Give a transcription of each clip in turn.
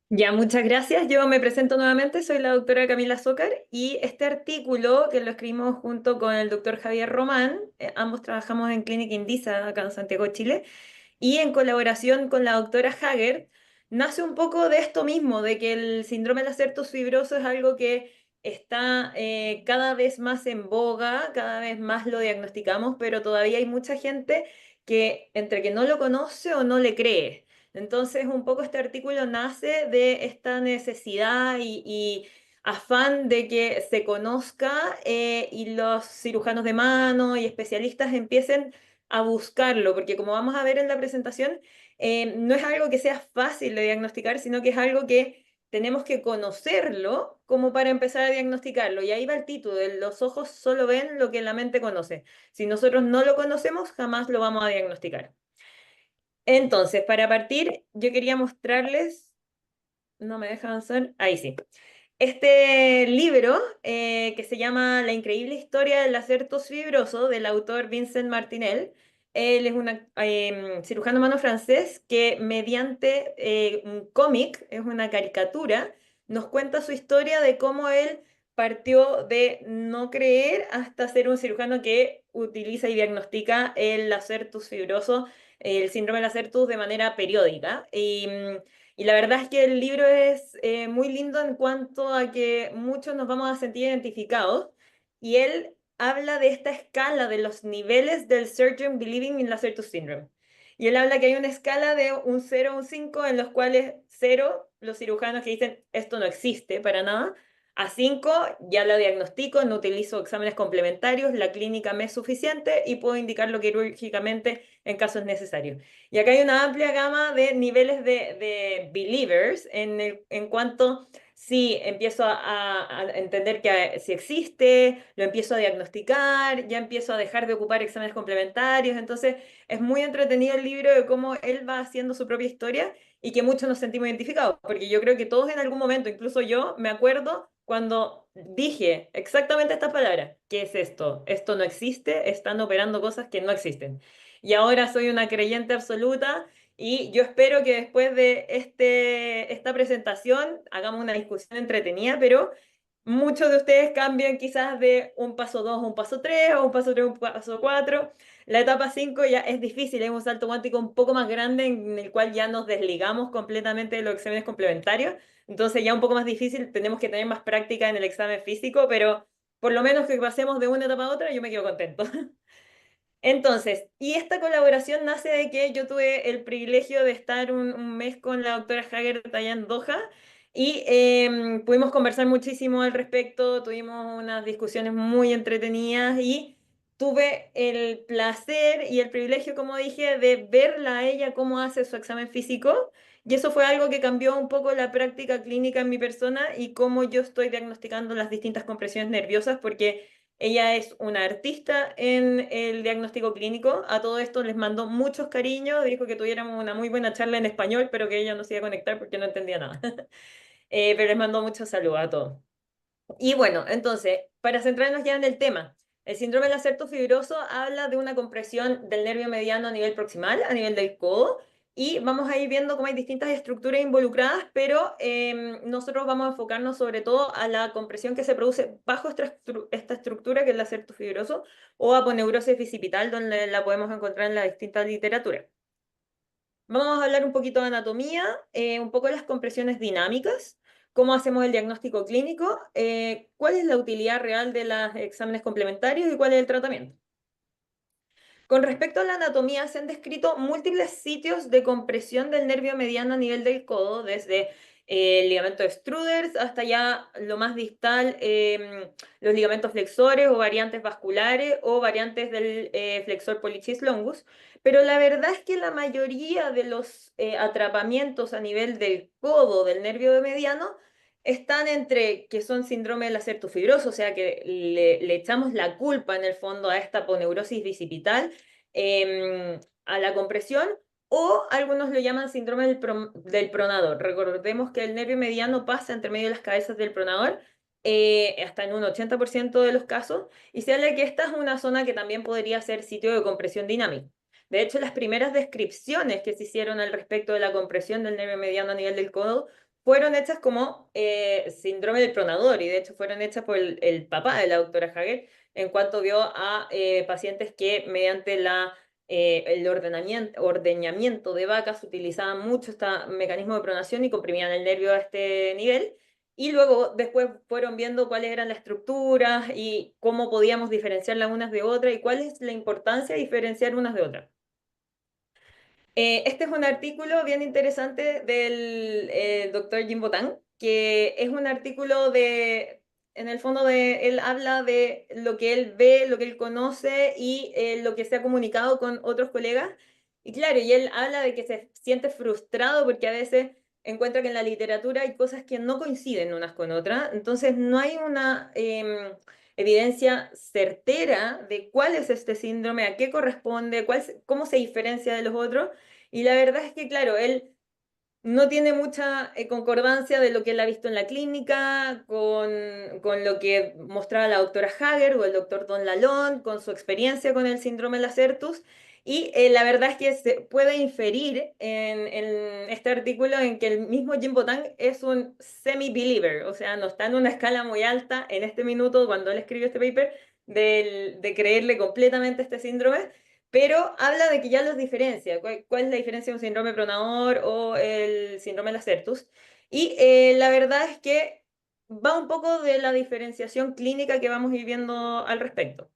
Ya, muchas gracias. Yo me presento nuevamente, soy la doctora Camila Zócar y este artículo que lo escribimos junto con el doctor Javier Román, ambos trabajamos en Clínica Indisa acá en Santiago, Chile, y en colaboración con la doctora Hager, nace un poco de esto mismo, de que el síndrome del acertus fibroso es algo que está cada vez más en boga, cada vez más lo diagnosticamos, pero todavía hay mucha gente que entre que no lo conoce o no le cree. Entonces, un poco este artículo nace de esta necesidad y afán de que se conozca y los cirujanos de mano y especialistas empiecen a buscarlo, porque como vamos a ver en la presentación, no es algo que sea fácil de diagnosticar, sino que es algo que tenemos que conocerlo como para empezar a diagnosticarlo. Y ahí va el título, los ojos solo ven lo que la mente conoce. Si nosotros no lo conocemos, jamás lo vamos a diagnosticar. Entonces, para partir, yo quería mostrarles, no me deja avanzar, ahí sí. Este libro, que se llama La increíble historia del acertus fibroso, del autor Vincent Martinel, él es un cirujano humano francés que mediante un cómic, es una caricatura, nos cuenta su historia de cómo él partió de no creer hasta ser un cirujano que utiliza y diagnostica el acertus fibroso, el síndrome del acertus de manera periódica. Y la verdad es que el libro es muy lindo en cuanto a que muchos nos vamos a sentir identificados y él habla de esta escala de los niveles del Surgeon Believing in Lacertus Syndrome. Y él habla que hay una escala de un 0 a un 5 en los cuales 0, los cirujanos que dicen esto no existe para nada, a 5 ya lo diagnostico, no utilizo exámenes complementarios, la clínica me es suficiente y puedo indicarlo quirúrgicamente en casos necesarios. Y acá hay una amplia gama de niveles de believers en cuanto si empiezo a entender que si existe, lo empiezo a diagnosticar, ya empiezo a dejar de ocupar exámenes complementarios. Entonces es muy entretenido el libro de cómo él va haciendo su propia historia y que muchos nos sentimos identificados, porque yo creo que todos en algún momento, incluso yo, me acuerdo cuando dije exactamente estas palabras. ¿Qué es esto? Esto no existe, están operando cosas que no existen. Y ahora soy una creyente absoluta y yo espero que después de esta presentación hagamos una discusión entretenida, pero muchos de ustedes cambian quizás de un paso 2 a un paso 3 o un paso 3 a un paso 4. La etapa 5 ya es difícil, es un salto cuántico un poco más grande en el cual ya nos desligamos completamente de los exámenes complementarios. Entonces ya un poco más difícil, tenemos que tener más práctica en el examen físico, pero por lo menos que pasemos de una etapa a otra, yo me quedo contento. Entonces, y esta colaboración nace de que yo tuve el privilegio de estar un mes con la doctora Hager allá en Doha y pudimos conversar muchísimo al respecto, tuvimos unas discusiones muy entretenidas y tuve el placer y el privilegio, como dije, de verla a ella cómo hace su examen físico y eso fue algo que cambió un poco la práctica clínica en mi persona y cómo yo estoy diagnosticando las distintas compresiones nerviosas porque ella es una artista en el diagnóstico clínico. A todo esto les mandó muchos cariños. Dijo que tuviéramos una muy buena charla en español, pero que ella no se iba a conectar porque no entendía nada. Pero les mandó muchos saludos a todos. Y bueno, entonces, para centrarnos ya en el tema, el síndrome del acerto fibroso habla de una compresión del nervio mediano a nivel proximal, a nivel del codo, y vamos a ir viendo cómo hay distintas estructuras involucradas, pero nosotros vamos a enfocarnos sobre todo a la compresión que se produce bajo esta estructura, que es el acerto fibroso, o aponeurosis bicipital, donde la podemos encontrar en la distinta literatura. Vamos a hablar un poquito de anatomía, un poco de las compresiones dinámicas, cómo hacemos el diagnóstico clínico, cuál es la utilidad real de los exámenes complementarios y cuál es el tratamiento. Con respecto a la anatomía, se han descrito múltiples sitios de compresión del nervio mediano a nivel del codo, desde el ligamento de Struders hasta ya lo más distal, los ligamentos flexores o variantes vasculares o variantes del flexor pollicis longus. Pero la verdad es que la mayoría de los atrapamientos a nivel del codo del nervio mediano están entre que son síndrome del acerto fibroso, o sea que le echamos la culpa en el fondo a esta poneurosis bicipital, a la compresión, o algunos lo llaman síndrome del pronador. Recordemos que el nervio mediano pasa entre medio de las cabezas del pronador, hasta en un 80% de los casos, y se habla que esta es una zona que también podría ser sitio de compresión dinámica. De hecho, las primeras descripciones que se hicieron al respecto de la compresión del nervio mediano a nivel del codo fueron hechas como síndrome del pronador y de hecho fueron hechas por el papá de la doctora Hager en cuanto vio a pacientes que mediante el ordeñamiento de vacas utilizaban mucho este mecanismo de pronación y comprimían el nervio a este nivel. Y luego después fueron viendo cuáles eran las estructuras y cómo podíamos diferenciarlas unas de otras y cuál es la importancia de diferenciar unas de otras. Este es un artículo bien interesante del doctor Jim Botan, que es un artículo en el fondo él habla de lo que él ve, lo que él conoce y lo que se ha comunicado con otros colegas. Y claro, y él habla de que se siente frustrado porque a veces encuentra que en la literatura hay cosas que no coinciden unas con otras, entonces no hay una evidencia certera de cuál es este síndrome, a qué corresponde, cómo se diferencia de los otros. Y la verdad es que, claro, él no tiene mucha concordancia de lo que él ha visto en la clínica con lo que mostraba la doctora Hager o el doctor Don Lalonde, con su experiencia con el síndrome Lacertus. Y la verdad es que se puede inferir en este artículo en que el mismo Jim Botan es un semi-believer, o sea, no está en una escala muy alta en este minuto cuando él escribió este paper de creerle completamente este síndrome, pero habla de que ya los diferencia. ¿Cuál es la diferencia de un síndrome pronador o el síndrome Lacertus? Y la verdad es que va un poco de la diferenciación clínica que vamos a ir viendo al respecto.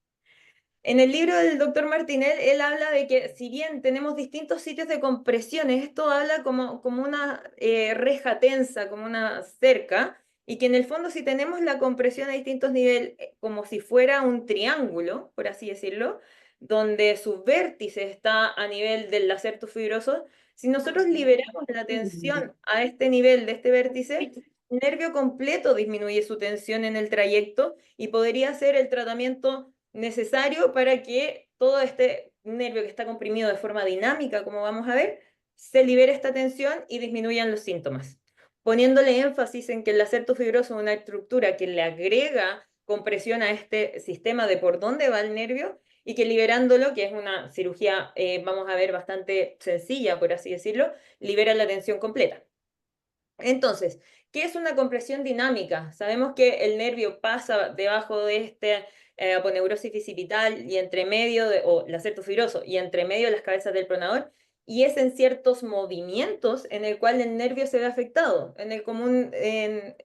En el libro del doctor Martinel, él habla de que si bien tenemos distintos sitios de compresiones, esto habla como una reja tensa, como una cerca, y que en el fondo si tenemos la compresión a distintos niveles, como si fuera un triángulo, por así decirlo, donde su vértice está a nivel del lacerto fibroso, si nosotros liberamos la tensión a este nivel de este vértice, el nervio completo disminuye su tensión en el trayecto y podría ser el tratamiento necesario para que todo este nervio que está comprimido de forma dinámica, como vamos a ver, se libere esta tensión y disminuyan los síntomas. Poniéndole énfasis en que el lacerto fibroso es una estructura que le agrega compresión a este sistema de por dónde va el nervio y que liberándolo, que es una cirugía, vamos a ver, bastante sencilla, por así decirlo, libera la tensión completa. Entonces, ¿qué es una compresión dinámica? Sabemos que el nervio pasa debajo de este aponeurosis bicipital y entre medio, o lacerto fibroso, y entre medio de las cabezas del pronador, y es en ciertos movimientos en el cual el nervio se ve afectado. En el común,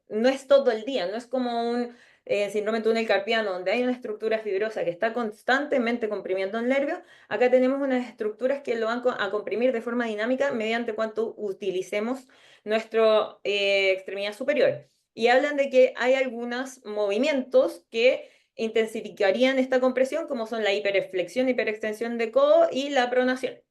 no es todo el día, no es como un síndrome túnel carpiano, donde hay una estructura fibrosa que está constantemente comprimiendo el nervio. Acá tenemos unas estructuras que lo van a comprimir de forma dinámica mediante cuanto utilicemos nuestra extremidad superior. Y hablan de que hay algunos movimientos que intensificarían esta compresión, como son la hiperflexión, hiperextensión de codo y la pronación.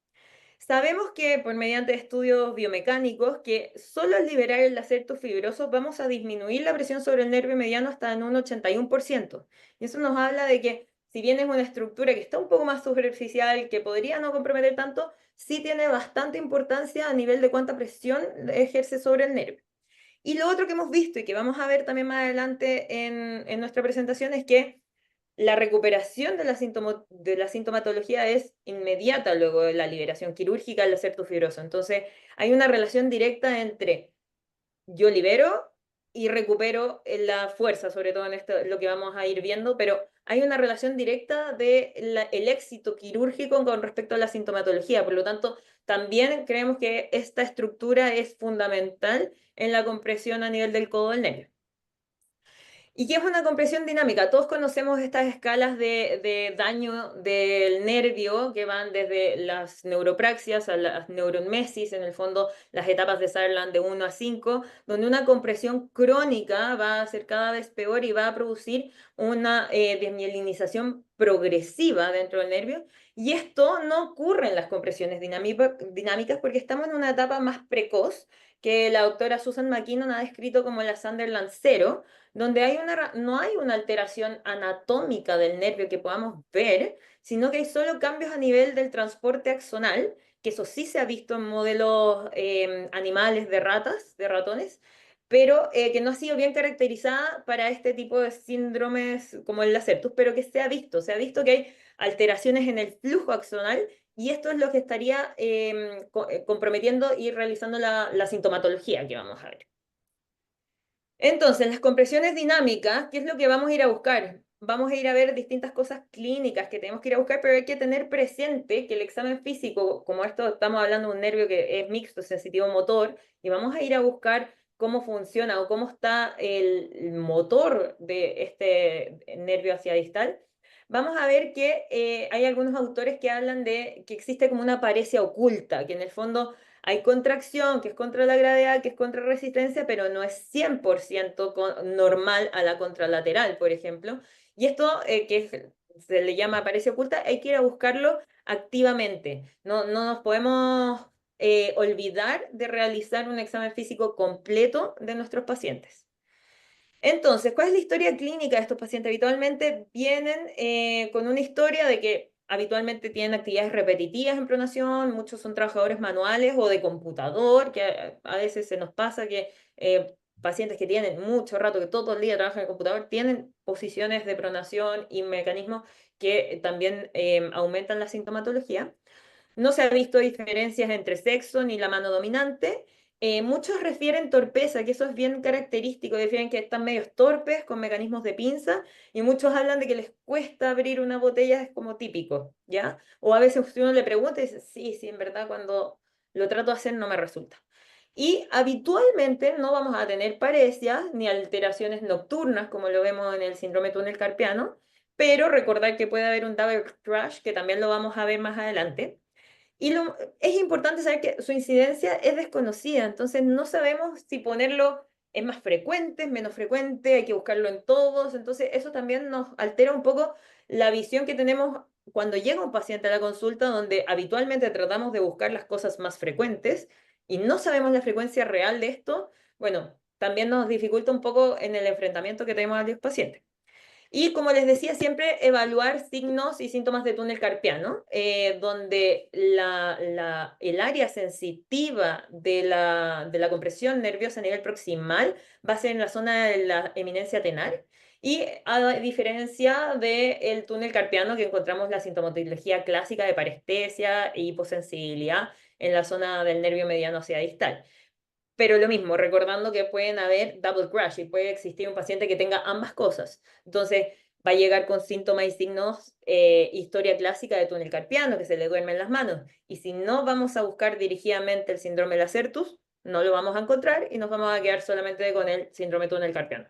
Sabemos que por mediante estudios biomecánicos que solo al liberar el lacerto fibroso vamos a disminuir la presión sobre el nervio mediano hasta en un 81%. Y eso nos habla de que si bien es una estructura que está un poco más superficial, que podría no comprometer tanto, sí tiene bastante importancia a nivel de cuánta presión ejerce sobre el nervio. Y lo otro que hemos visto y que vamos a ver también más adelante en nuestra presentación es que la recuperación de la sintomatología es inmediata luego de la liberación quirúrgica del lacerto fibroso. Entonces, hay una relación directa entre yo libero y recupero la fuerza, sobre todo en esto, lo que vamos a ir viendo, pero hay una relación directa del el éxito quirúrgico con respecto a la sintomatología. Por lo tanto, también creemos que esta estructura es fundamental en la compresión a nivel del codo del nervio. ¿Y qué es una compresión dinámica? Todos conocemos estas escalas de daño del nervio que van desde las neuropraxias a las neuromesis, en el fondo las etapas de Sutherland de 1 a 5, donde una compresión crónica va a ser cada vez peor y va a producir una desmielinización progresiva dentro del nervio. Y esto no ocurre en las compresiones dinámicas porque estamos en una etapa más precoz que la doctora Susan McKinnon ha descrito como la Sutherland 0, donde no hay una alteración anatómica del nervio que podamos ver, sino que hay solo cambios a nivel del transporte axonal, que eso sí se ha visto en modelos animales de ratas, de ratones, pero que no ha sido bien caracterizada para este tipo de síndromes como el Lacertus, pero que se ha visto que hay alteraciones en el flujo axonal y esto es lo que estaría comprometiendo y realizando la sintomatología que vamos a ver. Entonces, las compresiones dinámicas, ¿qué es lo que vamos a ir a buscar? Vamos a ir a ver distintas cosas clínicas que tenemos que ir a buscar, pero hay que tener presente que el examen físico, como esto estamos hablando de un nervio que es mixto, sensitivo motor, y vamos a ir a buscar cómo funciona o cómo está el motor de este nervio hacia distal. Vamos a ver que hay algunos autores que hablan de que existe como una paresia oculta, que en el fondo hay contracción, que es contra la gravedad, que es contra resistencia, pero no es 100% normal a la contralateral, por ejemplo. Y esto, se le llama apariencia oculta, hay que ir a buscarlo activamente. No nos podemos olvidar de realizar un examen físico completo de nuestros pacientes. Entonces, ¿cuál es la historia clínica de estos pacientes? Habitualmente vienen con una historia de que habitualmente tienen actividades repetitivas en pronación, muchos son trabajadores manuales o de computador, que a veces se nos pasa que pacientes que tienen mucho rato, que todo el día trabajan en el computador, tienen posiciones de pronación y mecanismos que también aumentan la sintomatología. No se ha visto diferencias entre sexo ni la mano dominante. Muchos refieren torpeza, que eso es bien característico, refieren que están medios torpes con mecanismos de pinza y muchos hablan de que les cuesta abrir una botella, es como típico, ¿ya? O a veces si uno le pregunta y dice, sí, sí, en verdad cuando lo trato de hacer no me resulta. Y habitualmente no vamos a tener parecias ni alteraciones nocturnas como lo vemos en el síndrome túnel carpiano, pero recordar que puede haber un double crash, que también lo vamos a ver más adelante. Es importante saber que su incidencia es desconocida, entonces no sabemos si ponerlo es más frecuente, es menos frecuente, hay que buscarlo en todos, entonces eso también nos altera un poco la visión que tenemos cuando llega un paciente a la consulta, donde habitualmente tratamos de buscar las cosas más frecuentes y no sabemos la frecuencia real de esto, bueno, también nos dificulta un poco en el enfrentamiento que tenemos a los pacientes. Y como les decía, siempre evaluar signos y síntomas de túnel carpiano, donde el área sensitiva de la compresión nerviosa a nivel proximal va a ser en la zona de la eminencia tenar. Y a diferencia del túnel carpiano, que encontramos la sintomatología clásica de parestesia e hiposensibilidad en la zona del nervio mediano hacia distal. Pero lo mismo, recordando que pueden haber double crash y puede existir un paciente que tenga ambas cosas. Entonces, va a llegar con síntomas y signos, historia clásica de túnel carpiano, que se le duermen las manos. Y si no vamos a buscar dirigidamente el síndrome de Lacertus, no lo vamos a encontrar y nos vamos a quedar solamente con el síndrome túnel carpiano.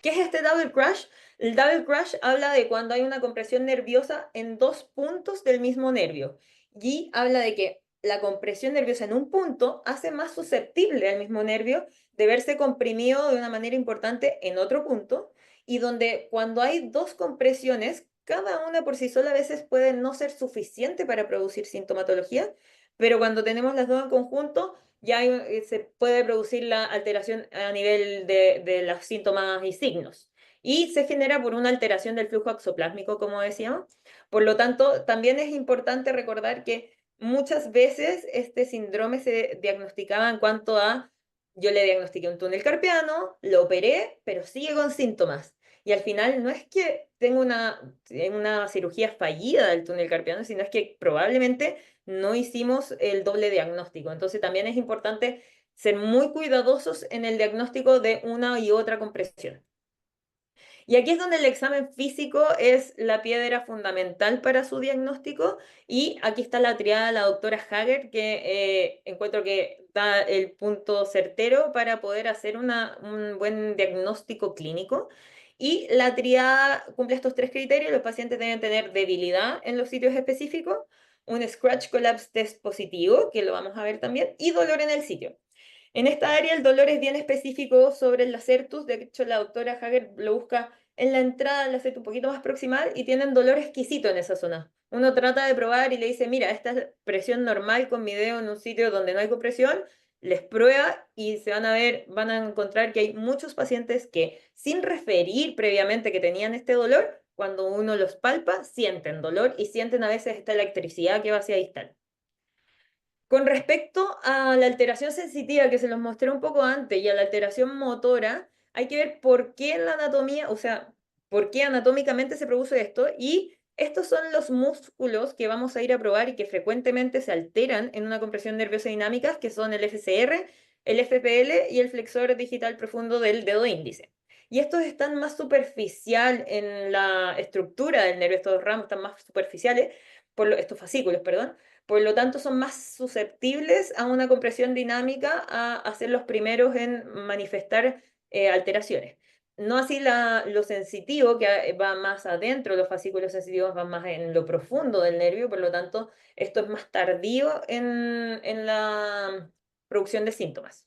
¿Qué es este double crash? El double crash habla de cuando hay una compresión nerviosa en dos puntos del mismo nervio y habla de que la compresión nerviosa en un punto hace más susceptible al mismo nervio de verse comprimido de una manera importante en otro punto y donde cuando hay dos compresiones, cada una por sí sola a veces puede no ser suficiente para producir sintomatología, pero cuando tenemos las dos en conjunto ya se puede producir la alteración a nivel de los síntomas y signos. Y se genera por una alteración del flujo axoplásmico, como decíamos. Por lo tanto, también es importante recordar que muchas veces este síndrome se diagnosticaba en cuanto a, yo le diagnostiqué un túnel carpiano, lo operé, pero sigue con síntomas. Y al final no es que tenga una cirugía fallida del túnel carpiano, sino es que probablemente no hicimos el doble diagnóstico. Entonces también es importante ser muy cuidadosos en el diagnóstico de una y otra compresión. Y aquí es donde el examen físico es la piedra fundamental para su diagnóstico. Y aquí está la triada de la doctora Hager, que encuentro que da el punto certero para poder hacer un buen diagnóstico clínico. Y la triada cumple estos tres criterios. Los pacientes deben tener debilidad en los sitios específicos, un Scratch Collapse test positivo, que lo vamos a ver también, y dolor en el sitio. En esta área el dolor es bien específico sobre el lacertus, de hecho la doctora Hager lo busca en la entrada del lacertus un poquito más proximal y tienen dolor exquisito en esa zona. Uno trata de probar y le dice, mira, esta es presión normal con mi dedo en un sitio donde no hay compresión, les prueba y se van a ver, van a encontrar que hay muchos pacientes que sin referir previamente que tenían este dolor, cuando uno los palpa, sienten dolor y sienten a veces esta electricidad que va hacia distal. Con respecto a la alteración sensitiva que se los mostré un poco antes y a la alteración motora, hay que ver por qué en la anatomía, o sea, por qué anatómicamente se produce esto. Y estos son los músculos que vamos a ir a probar y que frecuentemente se alteran en una compresión nerviosa dinámica, que son el FCR, el FPL y el flexor digital profundo del dedo índice. Y estos están más superficial en la estructura del nervio, estos ramos están más superficiales, estos fascículos, perdón, por lo tanto son más susceptibles a una compresión dinámica, a ser los primeros en manifestar alteraciones. No así lo sensitivo, que va más adentro, los fascículos sensitivos van más en lo profundo del nervio, por lo tanto, esto es más tardío en la producción de síntomas.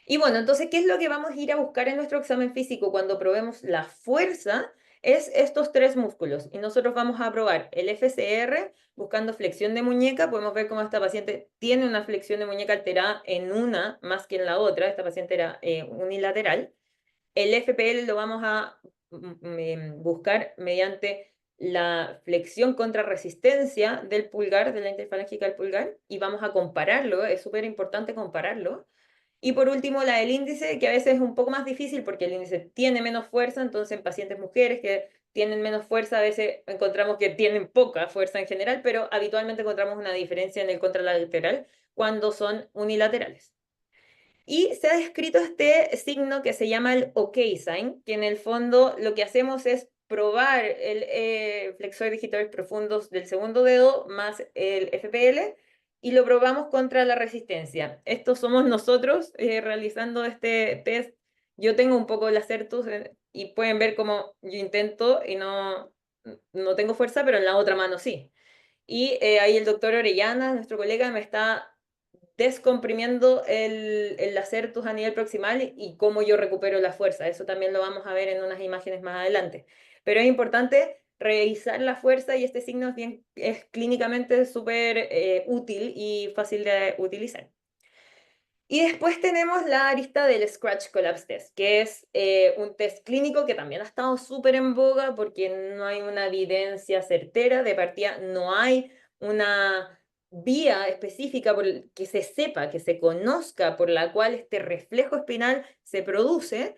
Y bueno, entonces, ¿qué es lo que vamos a ir a buscar en nuestro examen físico cuando probemos la fuerza? Es estos tres músculos. Y nosotros vamos a probar el FCR buscando flexión de muñeca. Podemos ver cómo esta paciente tiene una flexión de muñeca alterada en una más que en la otra. Esta paciente era unilateral. El FPL lo vamos a buscar mediante la flexión contra resistencia del pulgar, de la interfalángica del pulgar, y vamos a compararlo, es súper importante compararlo. Y por último, la del índice, que a veces es un poco más difícil porque el índice tiene menos fuerza, entonces en pacientes mujeres que tienen menos fuerza, a veces encontramos que tienen poca fuerza en general, pero habitualmente encontramos una diferencia en el contralateral cuando son unilaterales. Y se ha descrito este signo que se llama el OK sign, que en el fondo lo que hacemos es probar el flexor digitales profundos del segundo dedo más el FPL y lo probamos contra la resistencia. Estos somos nosotros realizando este test. Yo tengo un poco el acertus y pueden ver cómo yo intento y no tengo fuerza, pero en la otra mano sí. Y ahí el doctor Orellana, nuestro colega, me está descomprimiendo el acertus a nivel proximal y cómo yo recupero la fuerza. Eso también lo vamos a ver en unas imágenes más adelante. Pero es importante revisar la fuerza y este signo es clínicamente súper útil y fácil de utilizar. Y después tenemos la arista del Scratch Collapse Test, que es un test clínico que también ha estado súper en boga porque no hay una evidencia certera, de partida no hay una vía específica que se sepa, que se conozca por la cual este reflejo espinal se produce.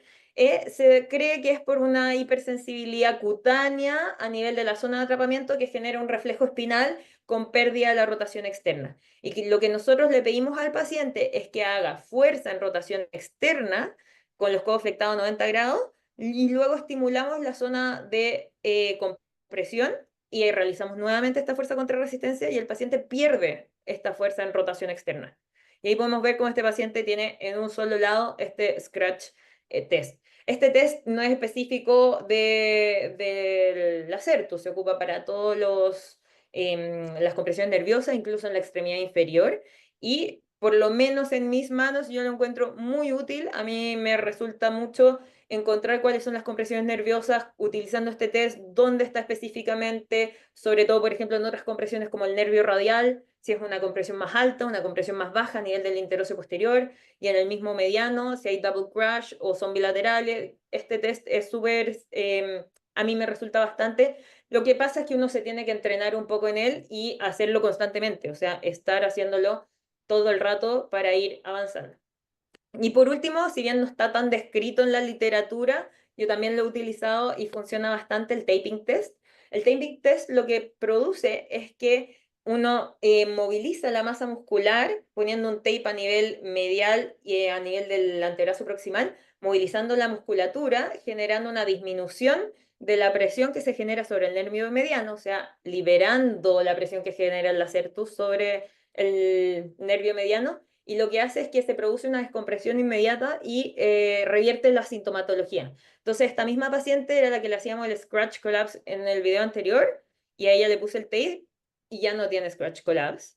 Se cree que es por una hipersensibilidad cutánea a nivel de la zona de atrapamiento que genera un reflejo espinal con pérdida de la rotación externa. Y lo que nosotros le pedimos al paciente es que haga fuerza en rotación externa con los codos flectados 90 grados y luego estimulamos la zona de compresión y realizamos nuevamente esta fuerza contra resistencia y el paciente pierde esta fuerza en rotación externa. Y ahí podemos ver cómo este paciente tiene en un solo lado este scratch test. Este test no es específico del acertus, se ocupa para todos las compresiones nerviosas, incluso en la extremidad inferior, y por lo menos en mis manos yo lo encuentro muy útil. A mí me resulta mucho encontrar cuáles son las compresiones nerviosas utilizando este test, dónde está específicamente, sobre todo, por ejemplo, en otras compresiones como el nervio radial, si es una compresión más alta, una compresión más baja a nivel del interóseo posterior, y en el mismo mediano, si hay double crash o son bilaterales. Este test es súper, a mí me resulta bastante. Lo que pasa es que uno se tiene que entrenar un poco en él y hacerlo constantemente, o sea, estar haciéndolo todo el rato para ir avanzando. Y por último, si bien no está tan descrito en la literatura, yo también lo he utilizado y funciona bastante el taping test. El taping test lo que produce es que uno moviliza la masa muscular poniendo un tape a nivel medial y a nivel del antebrazo proximal, movilizando la musculatura, generando una disminución de la presión que se genera sobre el nervio mediano, o sea, liberando la presión que genera el acertus sobre el nervio mediano, y lo que hace es que se produce una descompresión inmediata y revierte la sintomatología. Entonces, esta misma paciente era la que le hacíamos el scratch collapse en el video anterior, y a ella le puse el tape y ya no tiene scratch collapse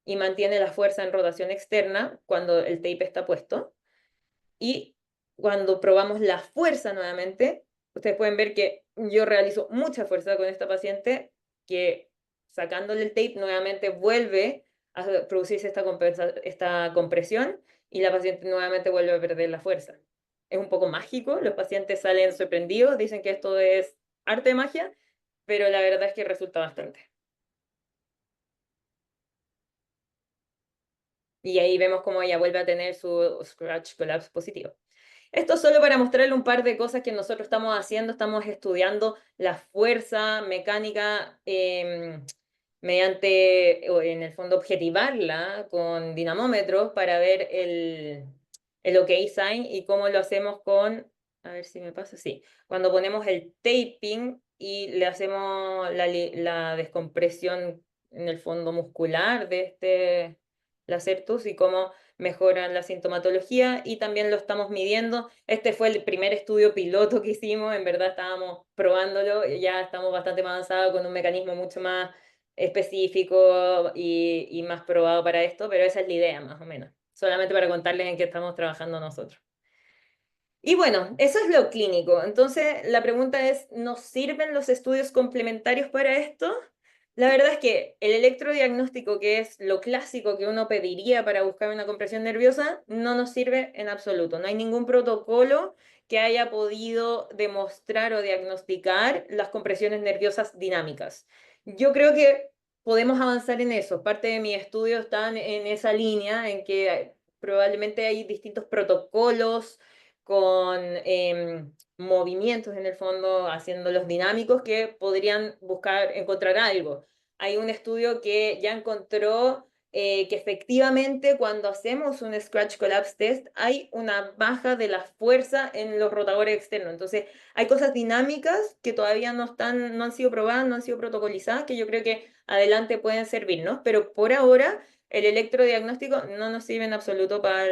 y mantiene la fuerza en rotación externa cuando el tape está puesto. Y cuando probamos la fuerza nuevamente, ustedes pueden ver que yo realizo mucha fuerza con esta paciente, que sacándole el tape nuevamente vuelve a producirse esta compresión y la paciente nuevamente vuelve a perder la fuerza. Es un poco mágico, los pacientes salen sorprendidos, dicen que esto es arte de magia, pero la verdad es que resulta bastante. Y ahí vemos cómo ella vuelve a tener su scratch collapse positivo. Esto solo para mostrarle un par de cosas que nosotros estamos haciendo. Estamos estudiando la fuerza mecánica mediante, o en el fondo, objetivarla con dinamómetros para ver el OK sign y cómo lo hacemos con, a ver si me pasa, sí, cuando ponemos el taping y le hacemos la descompresión en el fondo muscular de este lacertus y cómo mejoran la sintomatología y también lo estamos midiendo. Este fue el primer estudio piloto que hicimos, en verdad estábamos probándolo, ya estamos bastante más avanzados con un mecanismo mucho más específico y más probado para esto, pero esa es la idea más o menos, solamente para contarles en qué estamos trabajando nosotros. Y bueno, eso es lo clínico. Entonces, la pregunta es, ¿nos sirven los estudios complementarios para esto? La verdad es que el electrodiagnóstico, que es lo clásico que uno pediría para buscar una compresión nerviosa, no nos sirve en absoluto. No hay ningún protocolo que haya podido demostrar o diagnosticar las compresiones nerviosas dinámicas. Yo creo que podemos avanzar en eso. Parte de mi estudio está en esa línea, en que probablemente hay distintos protocolos con movimientos en el fondo, haciéndolos dinámicos, que podrían buscar encontrar algo. Hay un estudio que ya encontró que efectivamente cuando hacemos un Scratch Collapse Test hay una baja de la fuerza en los rotadores externos. Entonces, hay cosas dinámicas que todavía no están, no han sido probadas, no han sido protocolizadas, que yo creo que adelante pueden servirnos, pero por ahora el electrodiagnóstico no nos sirve en absoluto para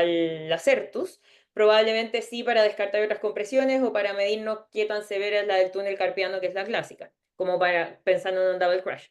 el Acertus. Probablemente sí para descartar otras compresiones o para medirnos qué tan severa es la del túnel carpiano, que es la clásica, como para pensando en un double crash.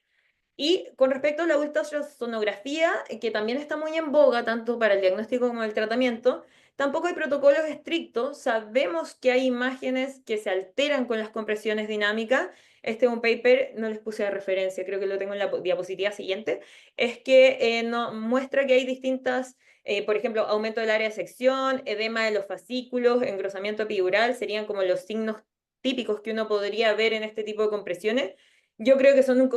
Y con respecto a la ultrasonografía, que también está muy en boga, tanto para el diagnóstico como el tratamiento, tampoco hay protocolos estrictos. Sabemos que hay imágenes que se alteran con las compresiones dinámicas. Este es un paper, no les puse de referencia, creo que lo tengo en la diapositiva siguiente, es que no, muestra que hay distintas, por ejemplo, aumento del área de sección, edema de los fascículos, engrosamiento epidural, serían como los signos típicos que uno podría ver en este tipo de compresiones. Yo creo que son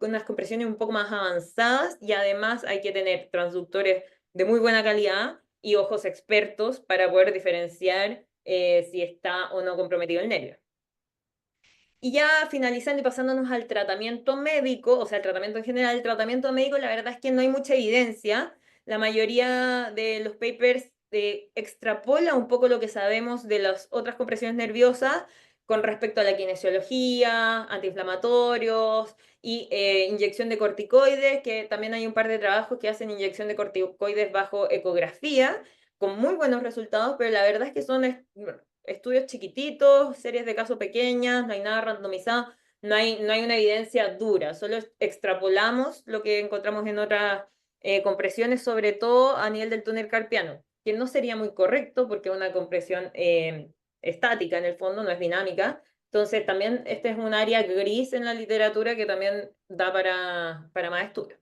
unas compresiones un poco más avanzadas y además hay que tener transductores de muy buena calidad y ojos expertos para poder diferenciar si está o no comprometido el nervio. Y ya finalizando y pasándonos al tratamiento médico, o sea, el tratamiento en general, el tratamiento médico, la verdad es que no hay mucha evidencia. La mayoría de los papers extrapola un poco lo que sabemos de las otras compresiones nerviosas con respecto a la kinesiología, antiinflamatorios y inyección de corticoides, que también hay un par de trabajos que hacen inyección de corticoides bajo ecografía, con muy buenos resultados, pero la verdad es que son estudios chiquititos, series de casos pequeñas, no hay nada randomizado, no hay una evidencia dura, solo extrapolamos lo que encontramos en otras compresiones, sobre todo a nivel del túnel carpiano, que no sería muy correcto porque es una compresión estática en el fondo, no es dinámica. Entonces también este es un área gris en la literatura que también da para más estudios.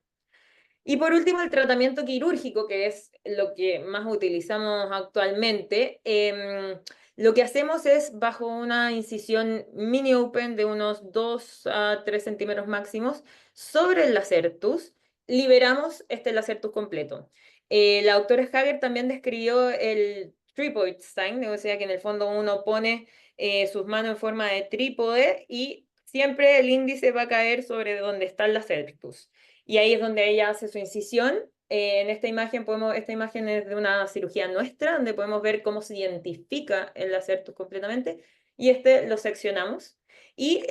Y por último, el tratamiento quirúrgico, que es lo que más utilizamos actualmente. Lo que hacemos es, bajo una incisión mini open de unos 2 a 3 centímetros máximos, sobre el lacertus, liberamos este lacertus completo. La doctora Hager también describió el tripod sign, o sea que en el fondo uno pone sus manos en forma de trípode y siempre el índice va a caer sobre donde está el lacertus. Y ahí es donde ella hace su incisión. En esta imagen esta imagen es de una cirugía nuestra, donde podemos ver cómo se identifica el lacertus completamente. Y este lo seccionamos. Y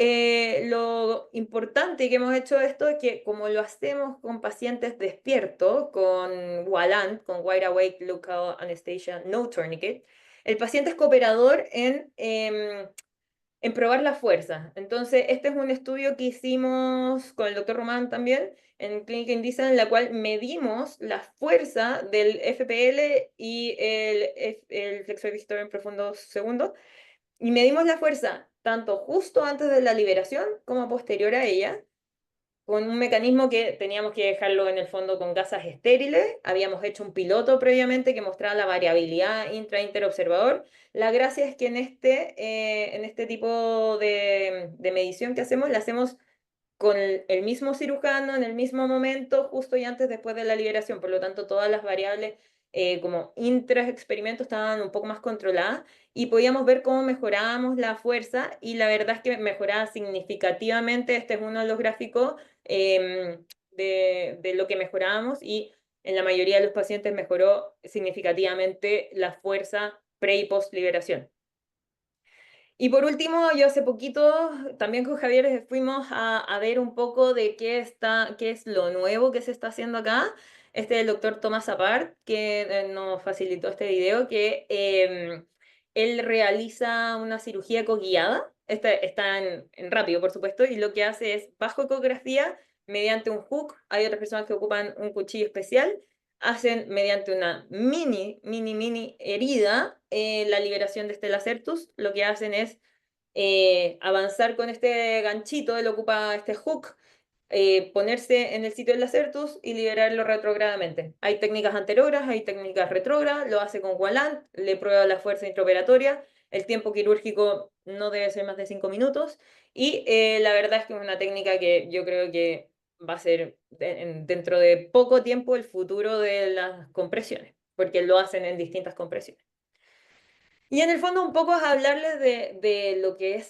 lo importante que hemos hecho esto es que como lo hacemos con pacientes despiertos, con WALANT, con Wide Awake Local Anesthesia No Tourniquet, el paciente es cooperador en probar la fuerza. Entonces, este es un estudio que hicimos con el doctor Román también en Clínica Indisa, en la cual medimos la fuerza del FPL y el flexor exterior en profundo segundo, y medimos la fuerza tanto justo antes de la liberación como posterior a ella, con un mecanismo que teníamos que dejarlo en el fondo con gasas estériles. Habíamos hecho un piloto previamente que mostraba la variabilidad intra-interobservador. La gracia es que en este tipo de medición que hacemos, la hacemos con el mismo cirujano en el mismo momento, justo y antes después de la liberación. Por lo tanto, todas las variables como intra-experimentos estaban un poco más controladas y podíamos ver cómo mejorábamos la fuerza y la verdad es que mejoraba significativamente. Este es uno de los gráficos de lo que mejorábamos y en la mayoría de los pacientes mejoró significativamente la fuerza pre y post liberación. Y por último, yo hace poquito, también con Javier, fuimos a ver un poco de qué es lo nuevo que se está haciendo acá. Este es el doctor Tomás Apart, que nos facilitó este video, que él realiza una cirugía ecoguiada. Este está en rápido, por supuesto, y lo que hace es, bajo ecografía, mediante un hook, hay otras personas que ocupan un cuchillo especial, hacen mediante una mini herida la liberación de este lacertus. Lo que hacen es avanzar con este ganchito, él ocupa este hook, ponerse en el sitio del lacertus y liberarlo retrogradamente. Hay técnicas anterógradas, hay técnicas retrógradas, lo hace con Wallant, le prueba la fuerza intraoperatoria, el tiempo quirúrgico no debe ser más de 5 minutos y la verdad es que es una técnica que yo creo que va a ser dentro de poco tiempo el futuro de las compresiones, porque lo hacen en distintas compresiones. Y en el fondo un poco es hablarles de lo que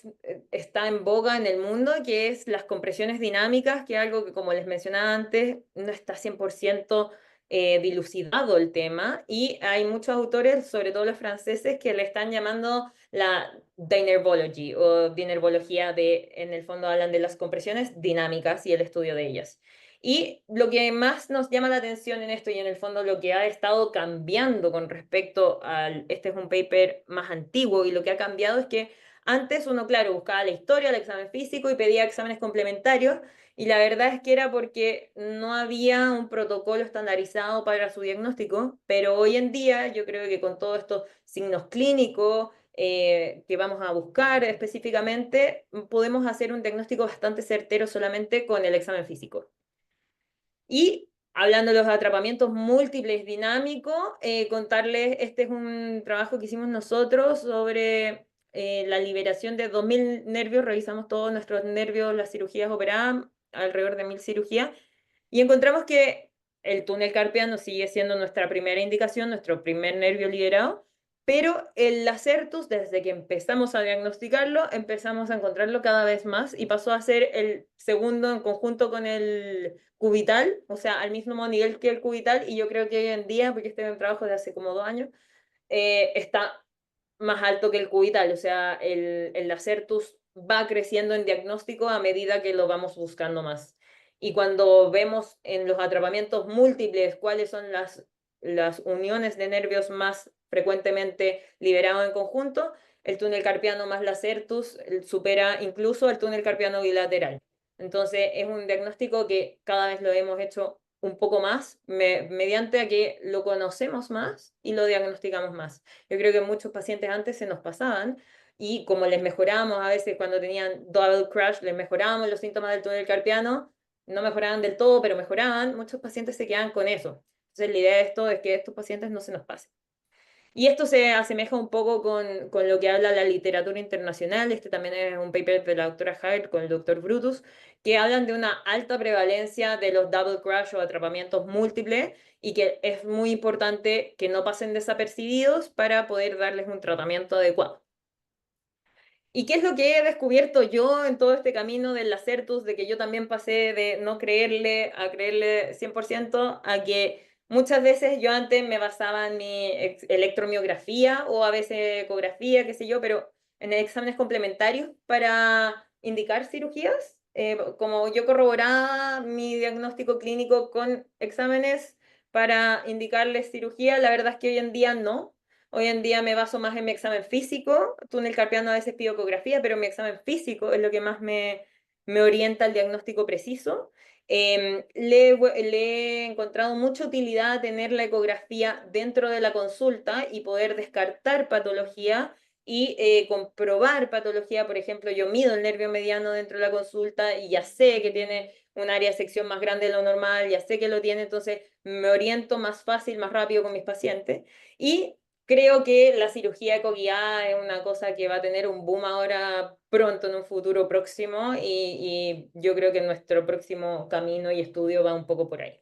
está en boga en el mundo, que es las compresiones dinámicas, que es algo que, como les mencionaba antes, no está 100% dilucidado el tema, y hay muchos autores, sobre todo los franceses, que le están llamando la Dinervology o dinervología, en el fondo hablan de las compresiones dinámicas y el estudio de ellas. Y lo que más nos llama la atención en esto y en el fondo lo que ha estado cambiando con respecto al, este es un paper más antiguo y lo que ha cambiado es que antes uno, claro, buscaba la historia, el examen físico y pedía exámenes complementarios y la verdad es que era porque no había un protocolo estandarizado para su diagnóstico, pero hoy en día yo creo que con todos estos signos clínicos que vamos a buscar específicamente, podemos hacer un diagnóstico bastante certero solamente con el examen físico. Y hablando de los atrapamientos múltiples dinámicos, contarles, este es un trabajo que hicimos nosotros sobre la liberación de 2.000 nervios, revisamos todos nuestros nervios, las cirugías operadas, alrededor de 1.000 cirugías, y encontramos que el túnel carpiano sigue siendo nuestra primera indicación, nuestro primer nervio liberado, pero el lacertus, desde que empezamos a diagnosticarlo, empezamos a encontrarlo cada vez más y pasó a ser el segundo en conjunto con el cubital, o sea, al mismo nivel que el cubital, y yo creo que hoy en día, porque este es un trabajo de hace como 2 años, está más alto que el cubital, o sea, el Acertus va creciendo en diagnóstico a medida que lo vamos buscando más. Y cuando vemos en los atrapamientos múltiples cuáles son las uniones de nervios más frecuentemente liberados en conjunto, el túnel carpiano más la Acertus supera incluso el túnel carpiano bilateral. Entonces es un diagnóstico que cada vez lo hemos hecho un poco más mediante a que lo conocemos más y lo diagnosticamos más. Yo creo que muchos pacientes antes se nos pasaban y como les mejorábamos a veces cuando tenían double crash, les mejorábamos los síntomas del túnel carpiano, no mejoraban del todo, pero mejoraban, muchos pacientes se quedan con eso. Entonces la idea de esto es que estos pacientes no se nos pasen. Y esto se asemeja un poco con lo que habla la literatura internacional. Este también es un paper de la doctora Hager con el doctor Brutus, que hablan de una alta prevalencia de los double crash o atrapamientos múltiples y que es muy importante que no pasen desapercibidos para poder darles un tratamiento adecuado. ¿Y qué es lo que he descubierto yo en todo este camino del Lacertus, de que yo también pasé de no creerle a creerle 100%, a que muchas veces yo antes me basaba en mi electromiografía o a veces ecografía, qué sé yo, pero en exámenes complementarios para indicar cirugías? Como yo corroboraba mi diagnóstico clínico con exámenes para indicarles cirugía, la verdad es que hoy en día no. Hoy en día me baso más en mi examen físico, túnel carpiano a veces pido ecografía, pero mi examen físico es lo que más me orienta al diagnóstico preciso. Le he encontrado mucha utilidad a tener la ecografía dentro de la consulta y poder descartar patología y comprobar patología. Por ejemplo, yo mido el nervio mediano dentro de la consulta y ya sé que tiene un área de sección más grande de lo normal, ya sé que lo tiene, entonces me oriento más fácil, más rápido con mis pacientes. Y creo que la cirugía ecoguiada es una cosa que va a tener un boom ahora pronto, en un futuro próximo, y yo creo que nuestro próximo camino y estudio va un poco por ahí.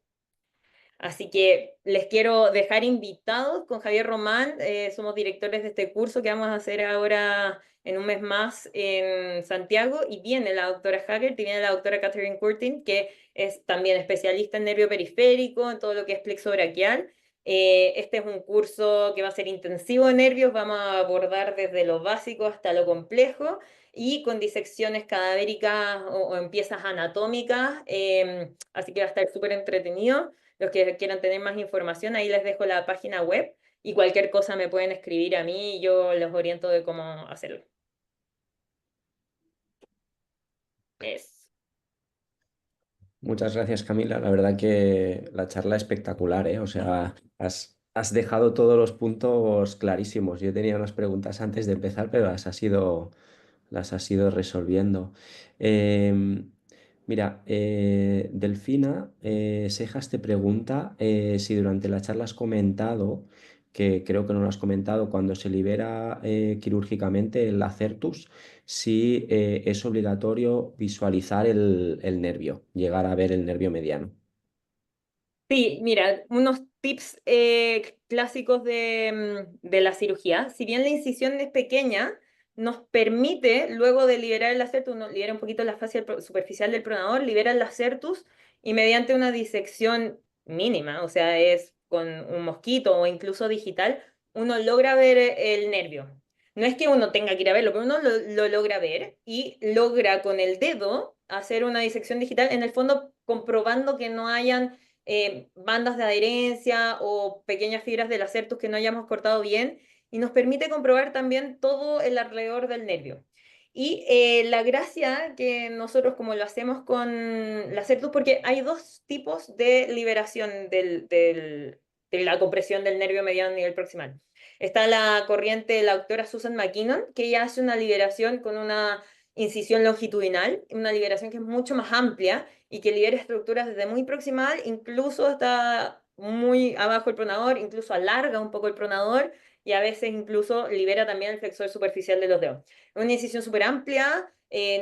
Así que les quiero dejar invitados con Javier Román. Somos directores de este curso que vamos a hacer ahora en un mes más en Santiago. Y viene la doctora Hackert y viene la doctora Catherine Curtin, que es también especialista en nervio periférico, en todo lo que es plexo braquial. Este es un curso que va a ser intensivo de nervios. Vamos a abordar desde lo básico hasta lo complejo y con disecciones cadavéricas o en piezas anatómicas. Así que va a estar súper entretenido. Los que quieran tener más información, ahí les dejo la página web y cualquier cosa me pueden escribir a mí y yo los oriento de cómo hacerlo. Es. Muchas gracias, Camila. La verdad que la charla es espectacular, ¿eh? O sea, has dejado todos los puntos clarísimos. Yo tenía unas preguntas antes de empezar, pero las has ido resolviendo. Em, Mira, Delfina Sejas te pregunta si durante la charla has comentado, que creo que no lo has comentado, cuando se libera quirúrgicamente el acertus, si es obligatorio visualizar el nervio, llegar a ver el nervio mediano. Sí, mira, unos tips clásicos de la cirugía. Si bien la incisión es pequeña, nos permite, luego de liberar el acertus, uno libera un poquito la fascia superficial del pronador, libera el acertus y mediante una disección mínima, o sea, es con un mosquito o incluso digital, uno logra ver el nervio. No es que uno tenga que ir a verlo, pero uno lo logra ver y logra con el dedo hacer una disección digital, en el fondo comprobando que no hayan bandas de adherencia o pequeñas fibras del acertus que no hayamos cortado bien y nos permite comprobar también todo el alrededor del nervio. Y la gracia que nosotros como lo hacemos con el acertus, porque hay dos tipos de liberación de la compresión del nervio mediano a nivel proximal. Está la corriente de la doctora Susan McKinnon, que ella hace una liberación con una incisión longitudinal, una liberación que es mucho más amplia y que libera estructuras desde muy proximal, incluso hasta muy abajo el pronador, incluso alarga un poco el pronador y a veces incluso libera también el flexor superficial de los dedos. Es una incisión súper amplia,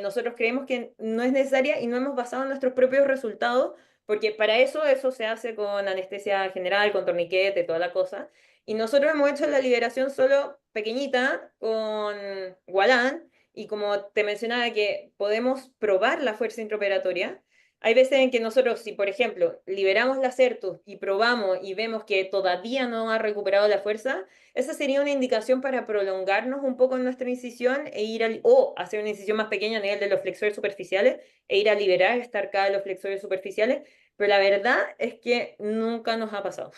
nosotros creemos que no es necesaria y no hemos basado nuestros propios resultados, porque para eso se hace con anestesia general, con torniquete, toda la cosa. Y nosotros hemos hecho la liberación solo pequeñita con Gualán, y como te mencionaba que podemos probar la fuerza intraoperatoria, hay veces en que nosotros, si por ejemplo liberamos la certus y probamos y vemos que todavía no ha recuperado la fuerza, esa sería una indicación para prolongarnos un poco en nuestra incisión e ir o hacer una incisión más pequeña a nivel de los flexores superficiales e ir a liberar esta arcada de los flexores superficiales, pero la verdad es que nunca nos ha pasado.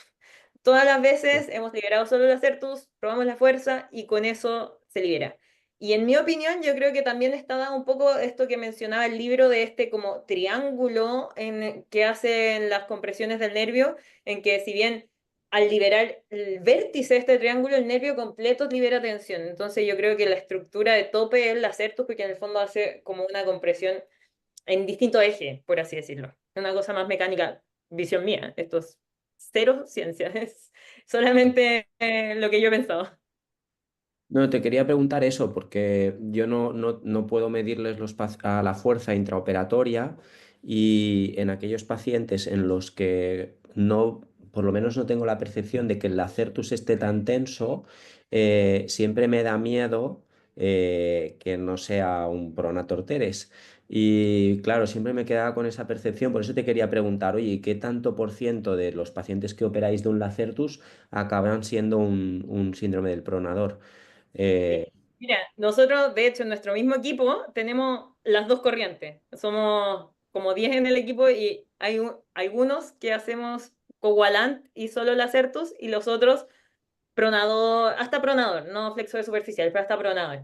Todas las veces hemos liberado solo la certus, probamos la fuerza y con eso se libera. Y en mi opinión, yo creo que también está dado un poco esto que mencionaba el libro de este como triángulo que hacen las compresiones del nervio, en que si bien al liberar el vértice de este triángulo, el nervio completo libera tensión. Entonces yo creo que la estructura de tope es la certus, porque en el fondo hace como una compresión en distinto eje, por así decirlo. Una cosa más mecánica, visión mía. Esto es cero ciencia, es solamente lo que yo he pensado. No, te quería preguntar eso porque yo no puedo medirles a la fuerza intraoperatoria y en aquellos pacientes en los que no, por lo menos no tengo la percepción de que el acertus esté tan tenso, siempre me da miedo que no sea un pronator teres. Y claro, siempre me quedaba con esa percepción, por eso te quería preguntar, oye, ¿y qué tanto por ciento de los pacientes que operáis de un lacertus acaban siendo un síndrome del pronador? Sí. Eh, Mira, nosotros, de hecho, en nuestro mismo equipo tenemos las dos corrientes. Somos como 10 en el equipo y hay algunos que hacemos coagulant y solo la Certus y los otros pronador, hasta pronador, no flexor superficial, pero hasta pronador.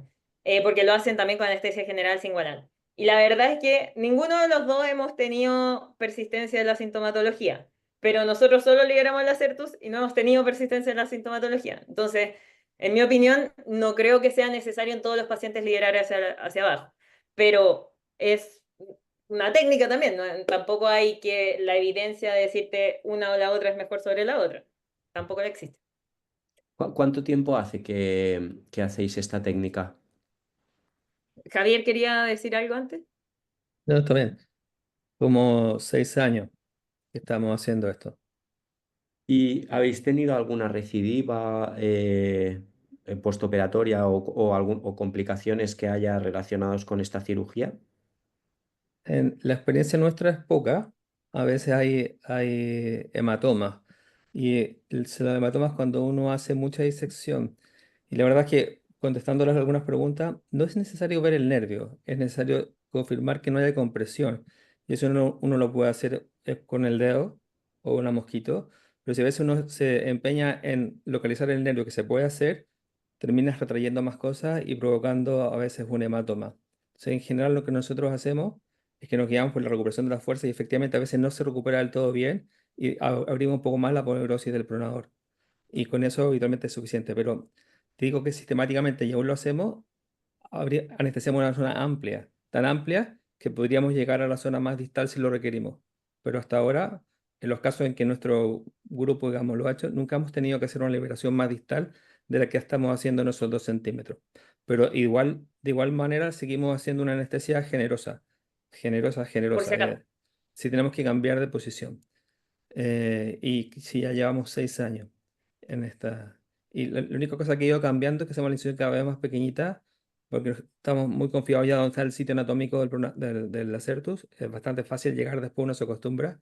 Porque lo hacen también con anestesia general sin gualant. Y la verdad es que ninguno de los dos hemos tenido persistencia de la sintomatología, pero nosotros solo liberamos la Certus y no hemos tenido persistencia de la sintomatología. Entonces, en mi opinión, no creo que sea necesario en todos los pacientes liberar hacia abajo, pero es una técnica también, ¿no? Tampoco hay que la evidencia de decirte una o la otra es mejor sobre la otra. Tampoco la existe. ¿Cuánto tiempo hace que hacéis esta técnica? Javier quería decir algo antes. No, está bien. Como 6 años que estamos haciendo esto. ¿Y habéis tenido alguna recidiva postoperatoria o complicaciones que haya relacionados con esta cirugía? La experiencia nuestra es poca. A veces hay hematomas. Y los hematomas cuando uno hace mucha disección. Y la verdad es que, contestándoles algunas preguntas, no es necesario ver el nervio. Es necesario confirmar que no haya compresión. Y eso uno lo puede hacer con el dedo o una mosquito. Pero si a veces uno se empeña en localizar el nervio que se puede hacer, terminas retrayendo más cosas y provocando a veces un hematoma. Entonces, en general, lo que nosotros hacemos es que nos guiamos por la recuperación de la fuerza y efectivamente a veces no se recupera del todo bien y abrimos un poco más la ponerosis del pronador. Y con eso habitualmente es suficiente, pero te digo que sistemáticamente y aún lo hacemos, anestesiamos una zona amplia, tan amplia que podríamos llegar a la zona más distal si lo requerimos. Pero hasta ahora, en los casos en que nuestro grupo, digamos, lo ha hecho, nunca hemos tenido que hacer una liberación más distal de la que estamos haciendo en esos 2 centímetros. Pero igual, de igual manera, seguimos haciendo una anestesia generosa, generosa, Por si generosa. acaso. Si tenemos que cambiar de posición. Y si ya llevamos 6 años en esta. Y la única cosa que ha ido cambiando es que hacemos la incisión cada vez más pequeñita, porque estamos muy confiados ya donde está el sitio anatómico del acertus. Es bastante fácil llegar, después uno se acostumbra.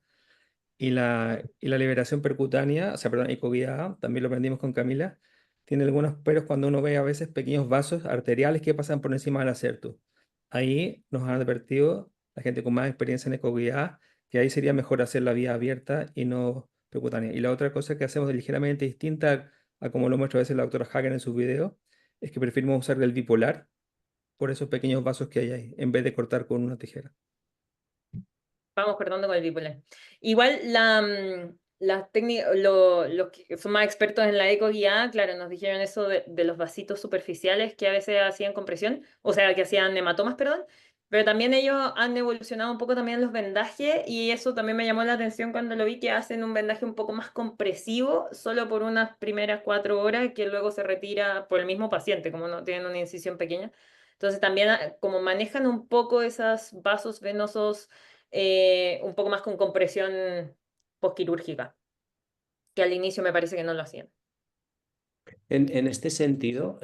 Y la liberación percutánea, o sea, perdón, ecoguiada, también lo aprendimos con Camila, tiene algunos peros cuando uno ve a veces pequeños vasos arteriales que pasan por encima del acerto. Ahí nos han advertido la gente con más experiencia en ecoguiada que ahí sería mejor hacer la vía abierta y no percutánea. Y la otra cosa que hacemos ligeramente distinta a como lo muestra a veces la doctora Hagen en sus videos, es que preferimos usar el bipolar por esos pequeños vasos que hay ahí, en vez de cortar con una tijera. Vamos cortando con el bipolar. Igual las técnicas, los que son más expertos en la eco guiada, claro, nos dijeron eso de los vasitos superficiales que a veces hacían compresión, o sea, que hacían hematomas, perdón, pero también ellos han evolucionado un poco también los vendajes y eso también me llamó la atención cuando lo vi, que hacen un vendaje un poco más compresivo, solo por unas primeras 4 horas, que luego se retira por el mismo paciente, como no tienen una incisión pequeña. Entonces también como manejan un poco esos vasos venosos un poco más con compresión postquirúrgica, que al inicio me parece que no lo hacían. En este sentido,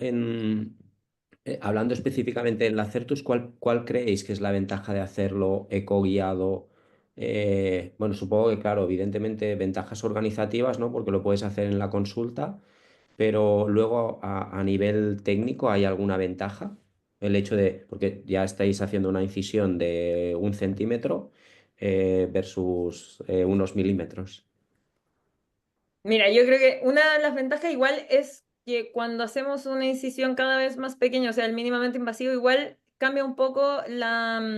hablando específicamente del Acertus, ¿cuál creéis que es la ventaja de hacerlo ecoguiado? Bueno, supongo que, claro, evidentemente ventajas organizativas, ¿no? Porque lo puedes hacer en la consulta, pero luego a nivel técnico, ¿hay alguna ventaja? El hecho de, porque ya estáis haciendo una incisión de 1 centímetro versus unos milímetros. Mira, yo creo que una de las ventajas igual es que cuando hacemos una incisión cada vez más pequeña, o sea, el mínimamente invasivo, igual cambia un poco la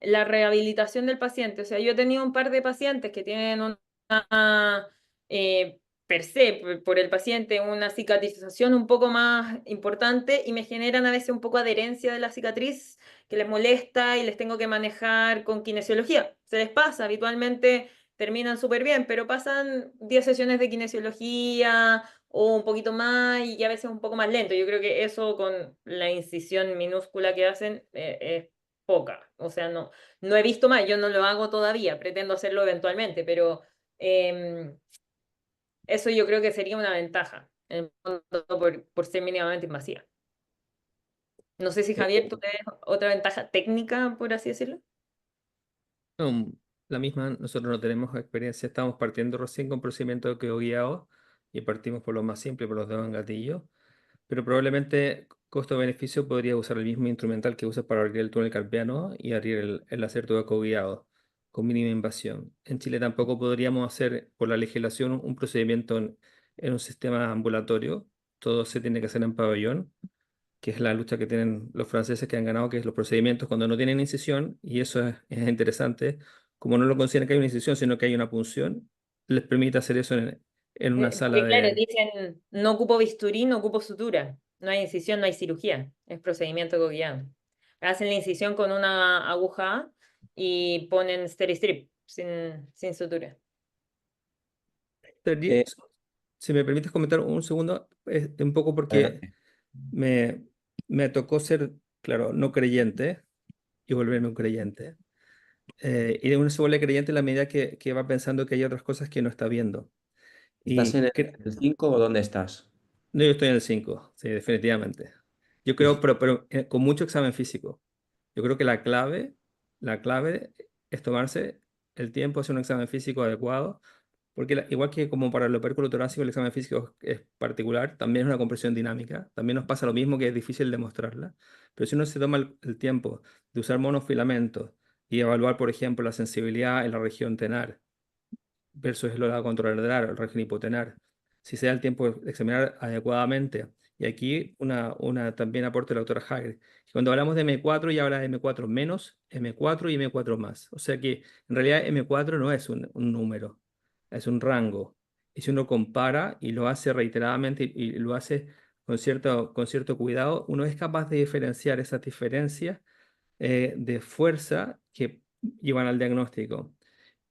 rehabilitación del paciente. O sea, yo he tenido un par de pacientes que tienen una, per se, por el paciente, una cicatrización un poco más importante y me generan a veces un poco adherencia de la cicatriz que les molesta y les tengo que manejar con kinesiología. Se les pasa, habitualmente terminan súper bien, pero pasan 10 sesiones de kinesiología o un poquito más y a veces un poco más lento. Yo creo que eso con la incisión minúscula que hacen es poca. O sea, no he visto más, yo no lo hago todavía, pretendo hacerlo eventualmente, pero em, eso yo creo que sería una ventaja, en el fondo, por ser mínimamente invasiva. No sé si Javier, tú te ves otra ventaja técnica, por así decirlo. No, la misma, nosotros no tenemos experiencia, estamos partiendo recién con procedimientos de guiados y partimos por lo más simple, por los dedos en gatillo, pero probablemente costo-beneficio podría usar el mismo instrumental que usas para abrir el túnel carpiano y abrir el acerto ecoguiado con mínima invasión. En Chile tampoco podríamos hacer por la legislación un procedimiento en un sistema ambulatorio, todo se tiene que hacer en pabellón, que es la lucha que tienen los franceses que han ganado, que es los procedimientos cuando no tienen incisión, y eso es interesante, como no lo consideran que hay una incisión, sino que hay una punción, les permite hacer eso en una sala Porque claro, de. dicen, no ocupo bisturí, no ocupo sutura, no hay incisión, no hay cirugía, es procedimiento guiado. Hacen la incisión con una aguja y ponen Steri-Strip sin sutura. Sergi, Eh, si me permites comentar un segundo, un poco porque Adelante. me, me tocó ser, claro, no creyente y volverme un creyente. Y uno se vuelve creyente en la medida que va pensando que hay otras cosas que no está viendo. ¿Estás en Y el 5 o dónde estás? no, yo estoy en el 5 sí, definitivamente. Yo creo, pero con mucho examen físico. Yo creo que la clave es tomarse el tiempo, hacer un examen físico adecuado, porque igual que como para el opérculo torácico el examen físico es particular, también es una compresión dinámica, también nos pasa lo mismo que es difícil demostrarla, pero si uno se toma el tiempo de usar monofilamentos y evaluar, por ejemplo, la sensibilidad en la región tenar, versus el lado contralateral, el régimen hipotenar. Si se da el tiempo de examinar adecuadamente. Y aquí también aporte la doctora Hager. Cuando hablamos de M4 ya habla de M4 menos, M4 y M4 más. O sea que en realidad M4 no es un número, es un rango. Y si uno compara y lo hace reiteradamente y lo hace con cierto cuidado, uno es capaz de diferenciar esas diferencias de fuerza que llevan al diagnóstico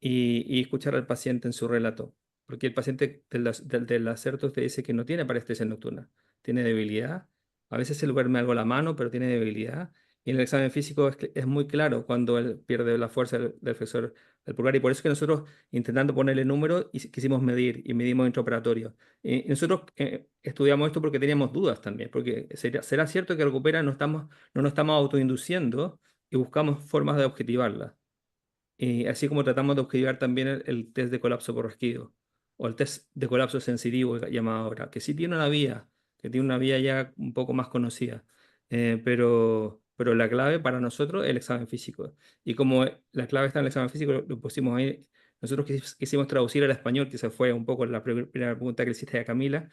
y escuchar al paciente en su relato. Porque el paciente del acerto te dice que no tiene parestesia nocturna, tiene debilidad. A veces se le duerme algo la mano, pero tiene debilidad. Y en el examen físico es muy claro cuando él pierde la fuerza del flexor del pulgar. Y por eso es que nosotros, intentando ponerle número, quisimos medir y medimos intraoperatorio. Y nosotros estudiamos esto porque teníamos dudas también. Porque ¿será cierto que recupera? No nos estamos autoinduciendo y buscamos formas de objetivarla. Y así como tratamos de objetivar también el test de colapso por rasquido o el test de colapso sensitivo llamado ahora, que sí tiene una vía, que tiene una vía ya un poco más conocida, pero la clave para nosotros es el examen físico. Y como la clave está en el examen físico, lo pusimos ahí. Nosotros quisimos traducir al español, que se fue un poco la primera pregunta que le hiciste a Camila,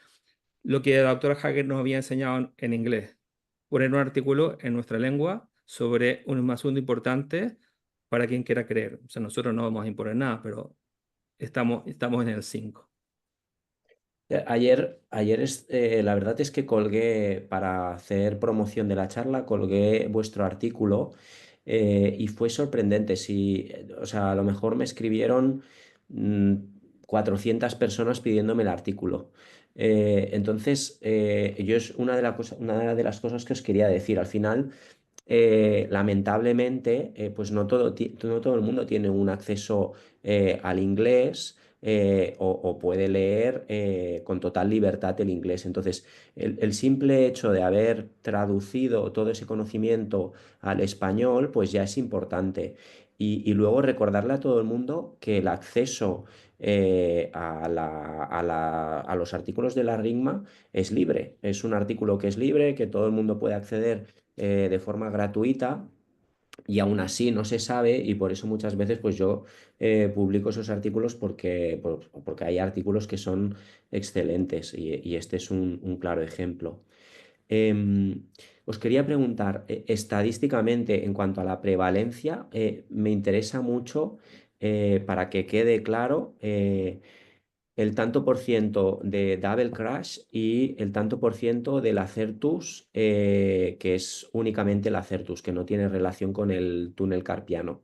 lo que la doctora Hager nos había enseñado en inglés. Poner un artículo en nuestra lengua sobre un asunto importante para quien quiera creer. O sea, nosotros no vamos a imponer nada, pero estamos en el 5. La verdad es que colgué, para hacer promoción de la charla, colgué vuestro artículo y fue sorprendente. O sea, a lo mejor me escribieron mm, 400 personas pidiéndome el artículo. Yo es una de las cosas que os quería decir. Al final, lamentablemente, pues no todo el mundo tiene un acceso al inglés o puede leer con total libertad el inglés. Entonces, el simple hecho de haber traducido todo ese conocimiento al español, pues ya es importante. Y luego recordarle a todo el mundo que el acceso a los artículos de la RIGMA es libre. Es un artículo que es libre, que todo el mundo puede acceder de forma gratuita y aún así no se sabe y por eso muchas veces pues yo publico esos artículos porque hay artículos que son excelentes y este es un claro ejemplo. Em, Os quería preguntar, estadísticamente en cuanto a la prevalencia, me interesa mucho para que quede claro. El tanto por ciento de Double Crash y el tanto por ciento del Acertus, que es únicamente el Acertus, que no tiene relación con el túnel carpiano.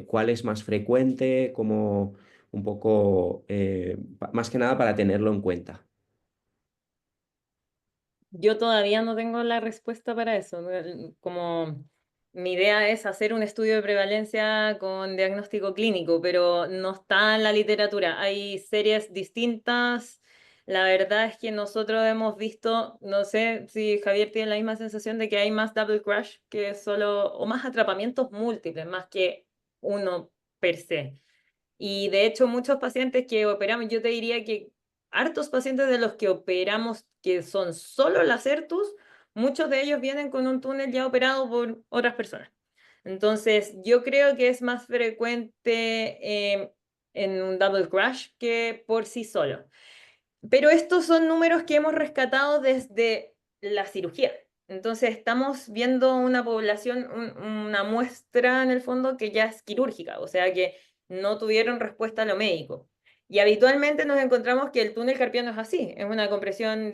¿Cuál es más frecuente? Como un poco, más que nada para tenerlo en cuenta. Yo todavía no tengo la respuesta para eso. Como mi idea es hacer un estudio de prevalencia con diagnóstico clínico, pero no está en la literatura. Hay series distintas. La verdad es que nosotros hemos visto, no sé si Javier tiene la misma sensación de que hay más double crash que solo, o más atrapamientos múltiples, más que uno per se. Y de hecho, muchos pacientes que operamos, yo te diría que hartos pacientes de los que operamos que son solo lacertus, muchos de ellos vienen con un túnel ya operado por otras personas. Entonces, yo creo que es más frecuente en un double crash que por sí solo. Pero estos son números que hemos rescatado desde la cirugía. Entonces estamos viendo una población, una muestra en el fondo que ya es quirúrgica, o sea que no tuvieron respuesta a lo médico. Y habitualmente nos encontramos que el túnel carpiano es así, es una compresión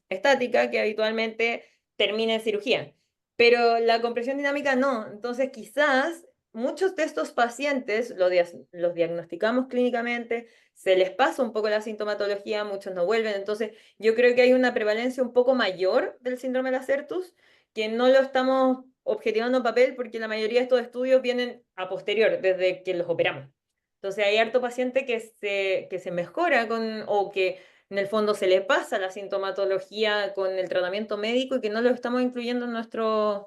estática que habitualmente termina en cirugía. Pero la compresión dinámica no. Entonces quizás muchos de estos pacientes los diagnosticamos clínicamente, se les pasa un poco la sintomatología, muchos no vuelven, entonces yo creo que hay una prevalencia un poco mayor del síndrome de Acertus, que no lo estamos objetivando en papel porque la mayoría de estos estudios vienen a posterior, desde que los operamos. Entonces hay harto paciente que se mejora o que en el fondo se le pasa la sintomatología con el tratamiento médico y que no lo estamos incluyendo en nuestros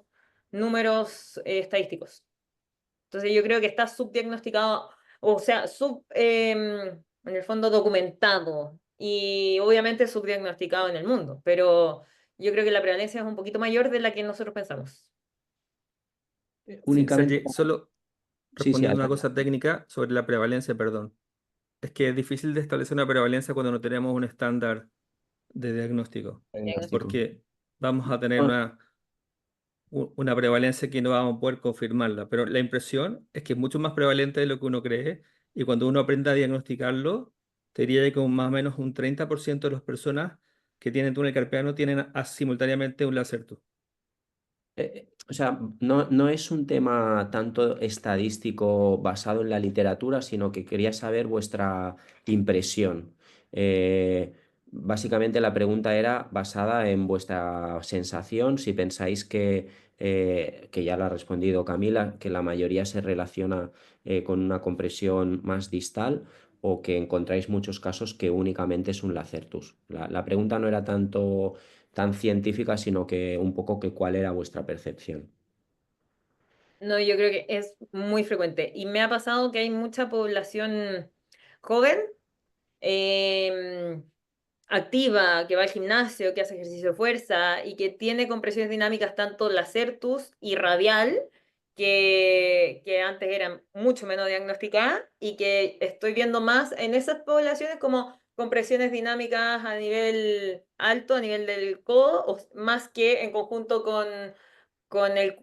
números estadísticos. Entonces yo creo que está subdiagnosticado, o sea, en el fondo documentado y obviamente subdiagnosticado en el mundo, pero yo creo que la prevalencia es un poquito mayor de la que nosotros pensamos. Sí, Únicamente, Sergey, solo sí, sí, respondiendo una adelante. cosa técnica sobre la prevalencia, perdón. Es que es difícil de establecer una prevalencia cuando no tenemos un estándar de diagnóstico, Diagnóstico. porque vamos a tener Bueno, una prevalencia que no vamos a poder confirmarla, pero la impresión es que es mucho más prevalente de lo que uno cree y cuando uno aprende a diagnosticarlo, te diría que con más o menos un 30% de las personas que tienen túnel carpiano tienen simultáneamente un Lacertus. o sea, no es un tema tanto estadístico basado en la literatura, sino que quería saber vuestra impresión. Básicamente la pregunta era basada en vuestra sensación, si pensáis que ya la ha respondido Camila, que la mayoría se relaciona con una compresión más distal o que encontráis muchos casos que únicamente es un Lacertus. La pregunta no era tanto tan científica, sino que un poco que cuál era vuestra percepción. No, yo creo que es muy frecuente y me ha pasado que hay mucha población joven, em, activa, que va al gimnasio, que hace ejercicio de fuerza y que tiene compresiones dinámicas tanto lacertus y radial, que antes eran mucho menos diagnosticadas y que estoy viendo más en esas poblaciones como compresiones dinámicas a nivel alto, a nivel del codo, más que en conjunto con el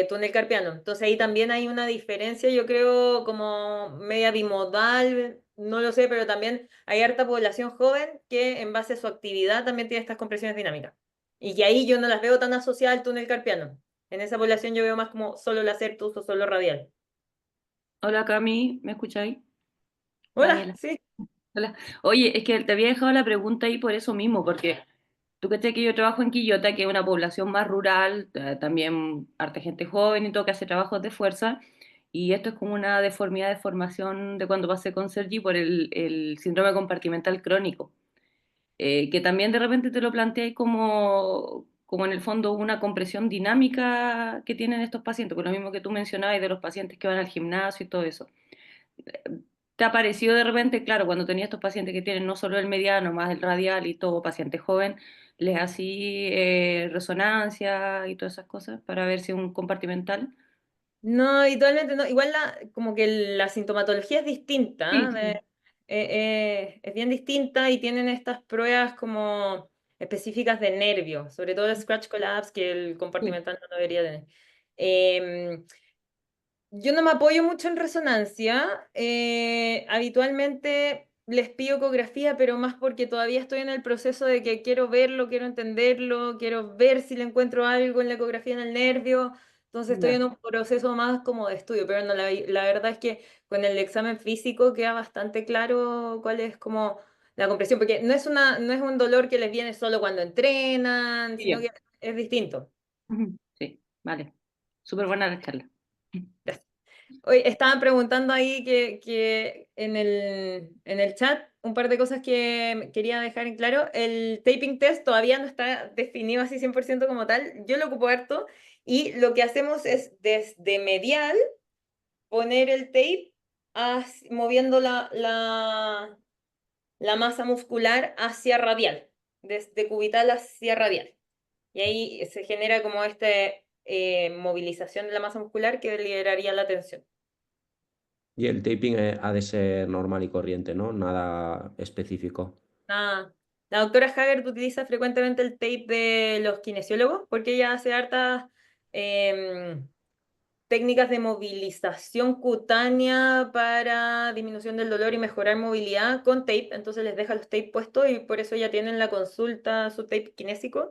túnel carpiano. Entonces ahí también hay una diferencia, yo creo, como media bimodal, no lo sé, pero también hay harta población joven que en base a su actividad también tiene estas compresiones dinámicas. Y que ahí yo no las veo tan asociadas al túnel carpiano. En esa población yo veo más como solo la certus o solo radial. Hola Cami, ¿me escucháis? Hola, Daniela. sí. Hola. Oye, es que te había dejado la pregunta ahí por eso mismo, porque tú crees que yo trabajo en Quillota, que es una población más rural, también harta gente joven y todo que hace trabajos de fuerza, y esto es como una deformidad de formación de cuando pasé con Sergi por el síndrome compartimental crónico, que también de repente te lo planteáis como en el fondo una compresión dinámica que tienen estos pacientes, por lo mismo que tú mencionabas de los pacientes que van al gimnasio y todo eso. ¿Te ha parecido de repente, claro, cuando tenía estos pacientes que tienen no solo el mediano, más el radial y todo, paciente joven, les así resonancia y todas esas cosas para ver si es un compartimental? No, habitualmente no. Igual como que la sintomatología es distinta, Sí, ¿ah? sí. Es bien distinta y tienen estas pruebas como específicas de nervio, sobre todo el scratch collapse que el Sí. compartimental no debería tener. Em, yo no me apoyo mucho en resonancia. Habitualmente les pido ecografía, pero más porque todavía estoy en el proceso de que quiero verlo, quiero entenderlo, quiero ver si le encuentro algo en la ecografía en el nervio. Entonces estoy Ya. en un proceso más como de estudio, pero no, la verdad es que con el examen físico queda bastante claro cuál es como la compresión, porque no es un dolor que les viene solo cuando entrenan, Sí, sino ya. que es distinto. Ujú. Sí, vale. Súper buena la charla. Oye, estaban preguntando ahí que en el chat un par de cosas que quería dejar en claro. El taping test todavía no está definido así 100% como tal. Yo lo ocupo harto y lo que hacemos es desde medial poner el tape moviendo la masa muscular hacia radial, desde cubital hacia radial. Y ahí se genera como esta movilización de la masa muscular que liberaría la tensión. Y el taping ha de ser normal y corriente, ¿no? Nada específico. Ah, la doctora Haggard utiliza frecuentemente el tape de los kinesiólogos porque ella hace hartas em, técnicas de movilización cutánea para disminución del dolor y mejorar movilidad con tape. Entonces les deja los tape puestos y por eso ya tienen la consulta su tape kinésico.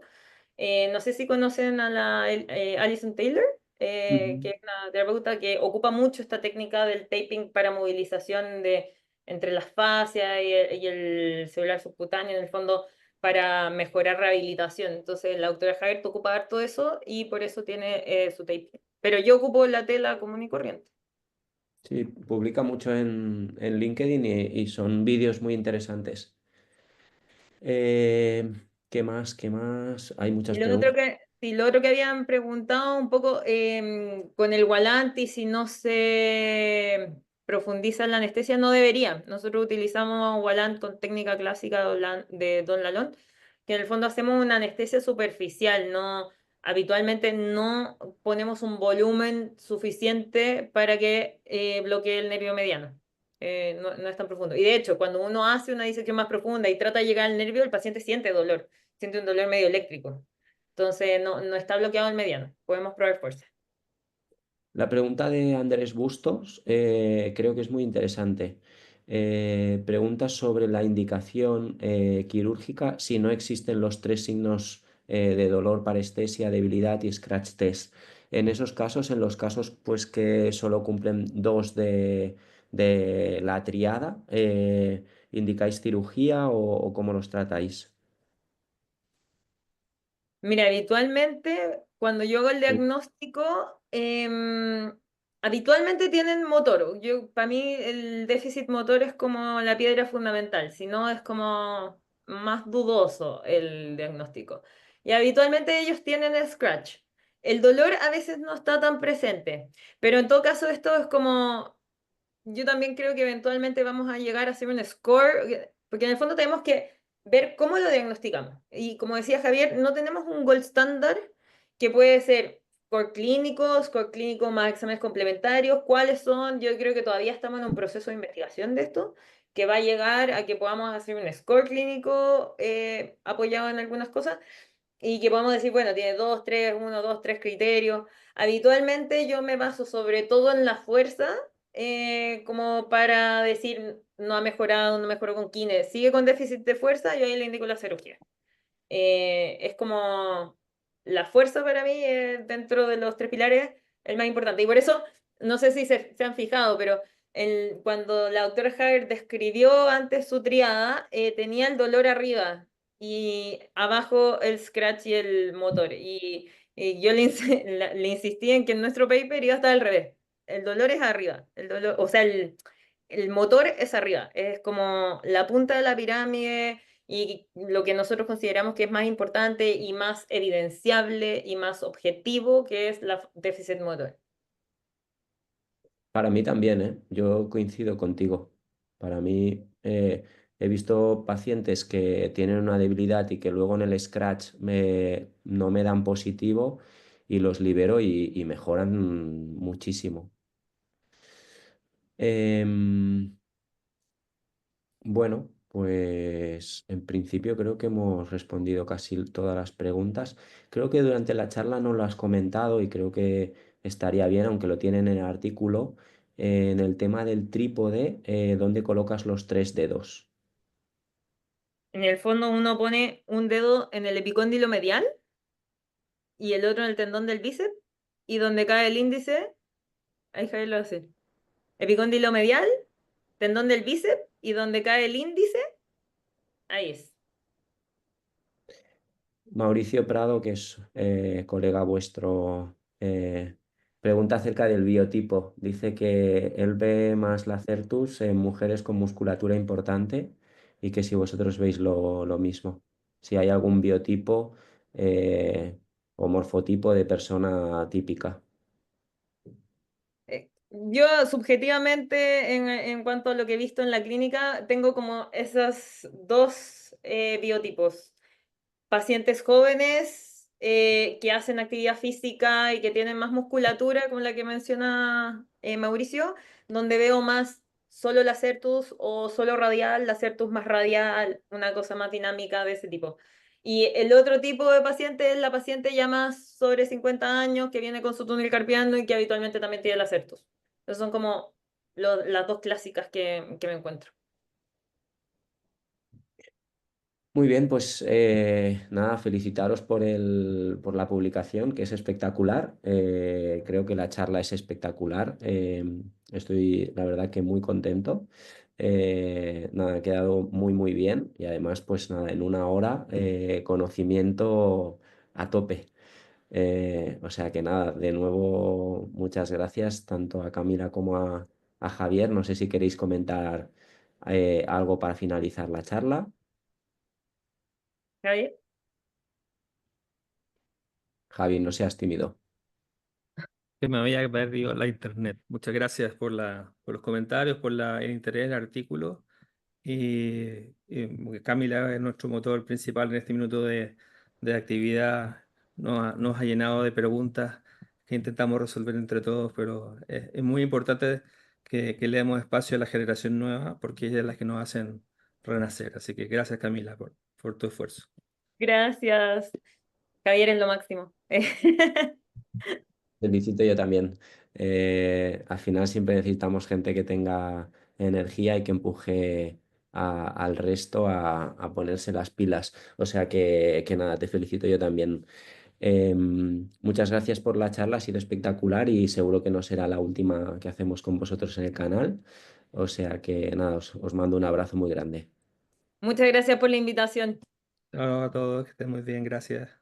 No sé si conocen a Alison Taylor, que Ujú. es una terapeuta que ocupa mucho esta técnica del taping para movilización entre las fascias y el celular subcutáneo, en el fondo, para mejorar rehabilitación. Entonces, la doctora Hagert ocupa harto eso y por eso tiene su tape. Pero yo ocupo la tela común y corriente. Sí, publica mucho en LinkedIn y son vídeos muy interesantes. Eh, ¿Qué más? ¿Qué más? Hay muchas Y lo otro preguntas. que, sí, lo otro que habían preguntado un poco con el Walanti, si no se profundiza en la anestesia, no debería. Nosotros utilizamos Walant con técnica clásica de Don Lalón, que en el fondo hacemos una anestesia superficial, no, habitualmente no ponemos un volumen suficiente para que bloquee el nervio mediano. No es tan profundo. Y de hecho, cuando uno hace una disección más profunda y trata de llegar al nervio, el paciente siente dolor, siente un dolor medio eléctrico. Entonces no está bloqueado el mediano. Podemos probar fuerza. La pregunta de Andrés Bustos creo que es muy interesante. Pregunta sobre la indicación quirúrgica si no existen los tres signos de dolor, parestesia, debilidad y scratch test. En esos casos, en los casos pues que solo cumplen dos de la triada, ¿indicáis cirugía o cómo los tratáis? Mira, habitualmente cuando yo hago el diagnóstico, habitualmente tienen motor. Para mí el déficit motor es como la piedra fundamental, si no es como más dudoso el diagnóstico. Y habitualmente ellos tienen scratch. El dolor a veces no está tan presente, pero en todo caso esto es como yo también creo que eventualmente vamos a llegar a hacer un score, porque en el fondo tenemos que ver cómo lo diagnosticamos. Y como decía Javier, no tenemos un gold standard que puede ser score clínico más exámenes complementarios. ¿Cuáles son? Yo creo que todavía estamos en un proceso de investigación de esto, que va a llegar a que podamos hacer un score clínico apoyado en algunas cosas y que podamos decir, bueno, tiene dos, tres, uno, dos, tres criterios. Habitualmente yo me baso sobre todo en la fuerza, como para decir, no ha mejorado, no mejoró con kines, sigue con déficit de fuerza, yo ahí le indico la cirugía. Es como la fuerza para mí, dentro de los tres pilares, el más importante. Y por eso, no sé si se han fijado, pero cuando la doctora Hager describió antes su triada, tenía el dolor arriba y abajo el scratch y el motor. Y yo le insistí en que en nuestro paper iba a estar al revés. El dolor es arriba, el dolor, o sea, el motor es arriba, es como la punta de la pirámide y lo que nosotros consideramos que es más importante y más evidenciable y más objetivo, que es la déficit motor. Para mí también, ¿eh? Yo coincido contigo. Para mí, he visto pacientes que tienen una debilidad y que luego en el scratch no me dan positivo y los libero y mejoran muchísimo. Em, bueno, pues en principio creo que hemos respondido casi todas las preguntas. Creo que durante la charla no lo has comentado y creo que estaría bien, aunque lo tienen en el artículo, en el tema del trípode, ¿dónde colocas los tres dedos? En el fondo uno pone un dedo en el epicóndilo medial y el otro en el tendón del bíceps y donde cae el índice, ahí Javier lo hace. Epicóndilo medial, tendón del bíceps y donde cae el índice, ahí es. Mauricio Prado, que es colega vuestro, pregunta acerca del biotipo. Dice que él ve más la Certus en mujeres con musculatura importante y que si vosotros veis lo mismo. Si hay algún biotipo o morfotipo de persona típica. Yo subjetivamente, en cuanto a lo que he visto en la clínica, tengo como esos dos biotipos. Pacientes jóvenes que hacen actividad física y que tienen más musculatura, como la que menciona Mauricio, donde veo más solo la certus o solo radial, la certus más radial, una cosa más dinámica de ese tipo. Y el otro tipo de paciente es la paciente ya más sobre 50 años que viene con su túnel carpiano y que habitualmente también tiene la certus. Entonces son como las dos clásicas que me encuentro. Muy bien, pues nada, felicitaros por la publicación, que es espectacular. Creo que la charla es espectacular. Estoy, la verdad, que muy contento. Nada, ha quedado muy bien y además, pues nada, en una hora, conocimiento a tope. O sea que nada, de nuevo, muchas gracias tanto a Camila como a a Javier. No sé si queréis comentar algo para finalizar la charla. Javier. Javi, no seas tímido. Que me había perdido la internet. Muchas gracias por los comentarios, el interés del artículo. Y Camila es nuestro motor principal en este minuto de actividad. Nos ha llenado de preguntas que intentamos resolver entre todos, pero es muy importante que le demos espacio a la generación nueva porque ellas es las que nos hacen renacer. Así que gracias, Camila, por tu esfuerzo. Gracias. Javier es lo máximo. Felicito yo también. Al final siempre necesitamos gente que tenga energía y que empuje al resto a ponerse las pilas. O sea que nada, te felicito yo también. Muchas gracias por la charla, ha sido espectacular y seguro que no será la última que hacemos con vosotros en el canal. O sea que nada, os mando un abrazo muy grande. Muchas gracias por la invitación. Chao a todos, que estén muy bien, gracias.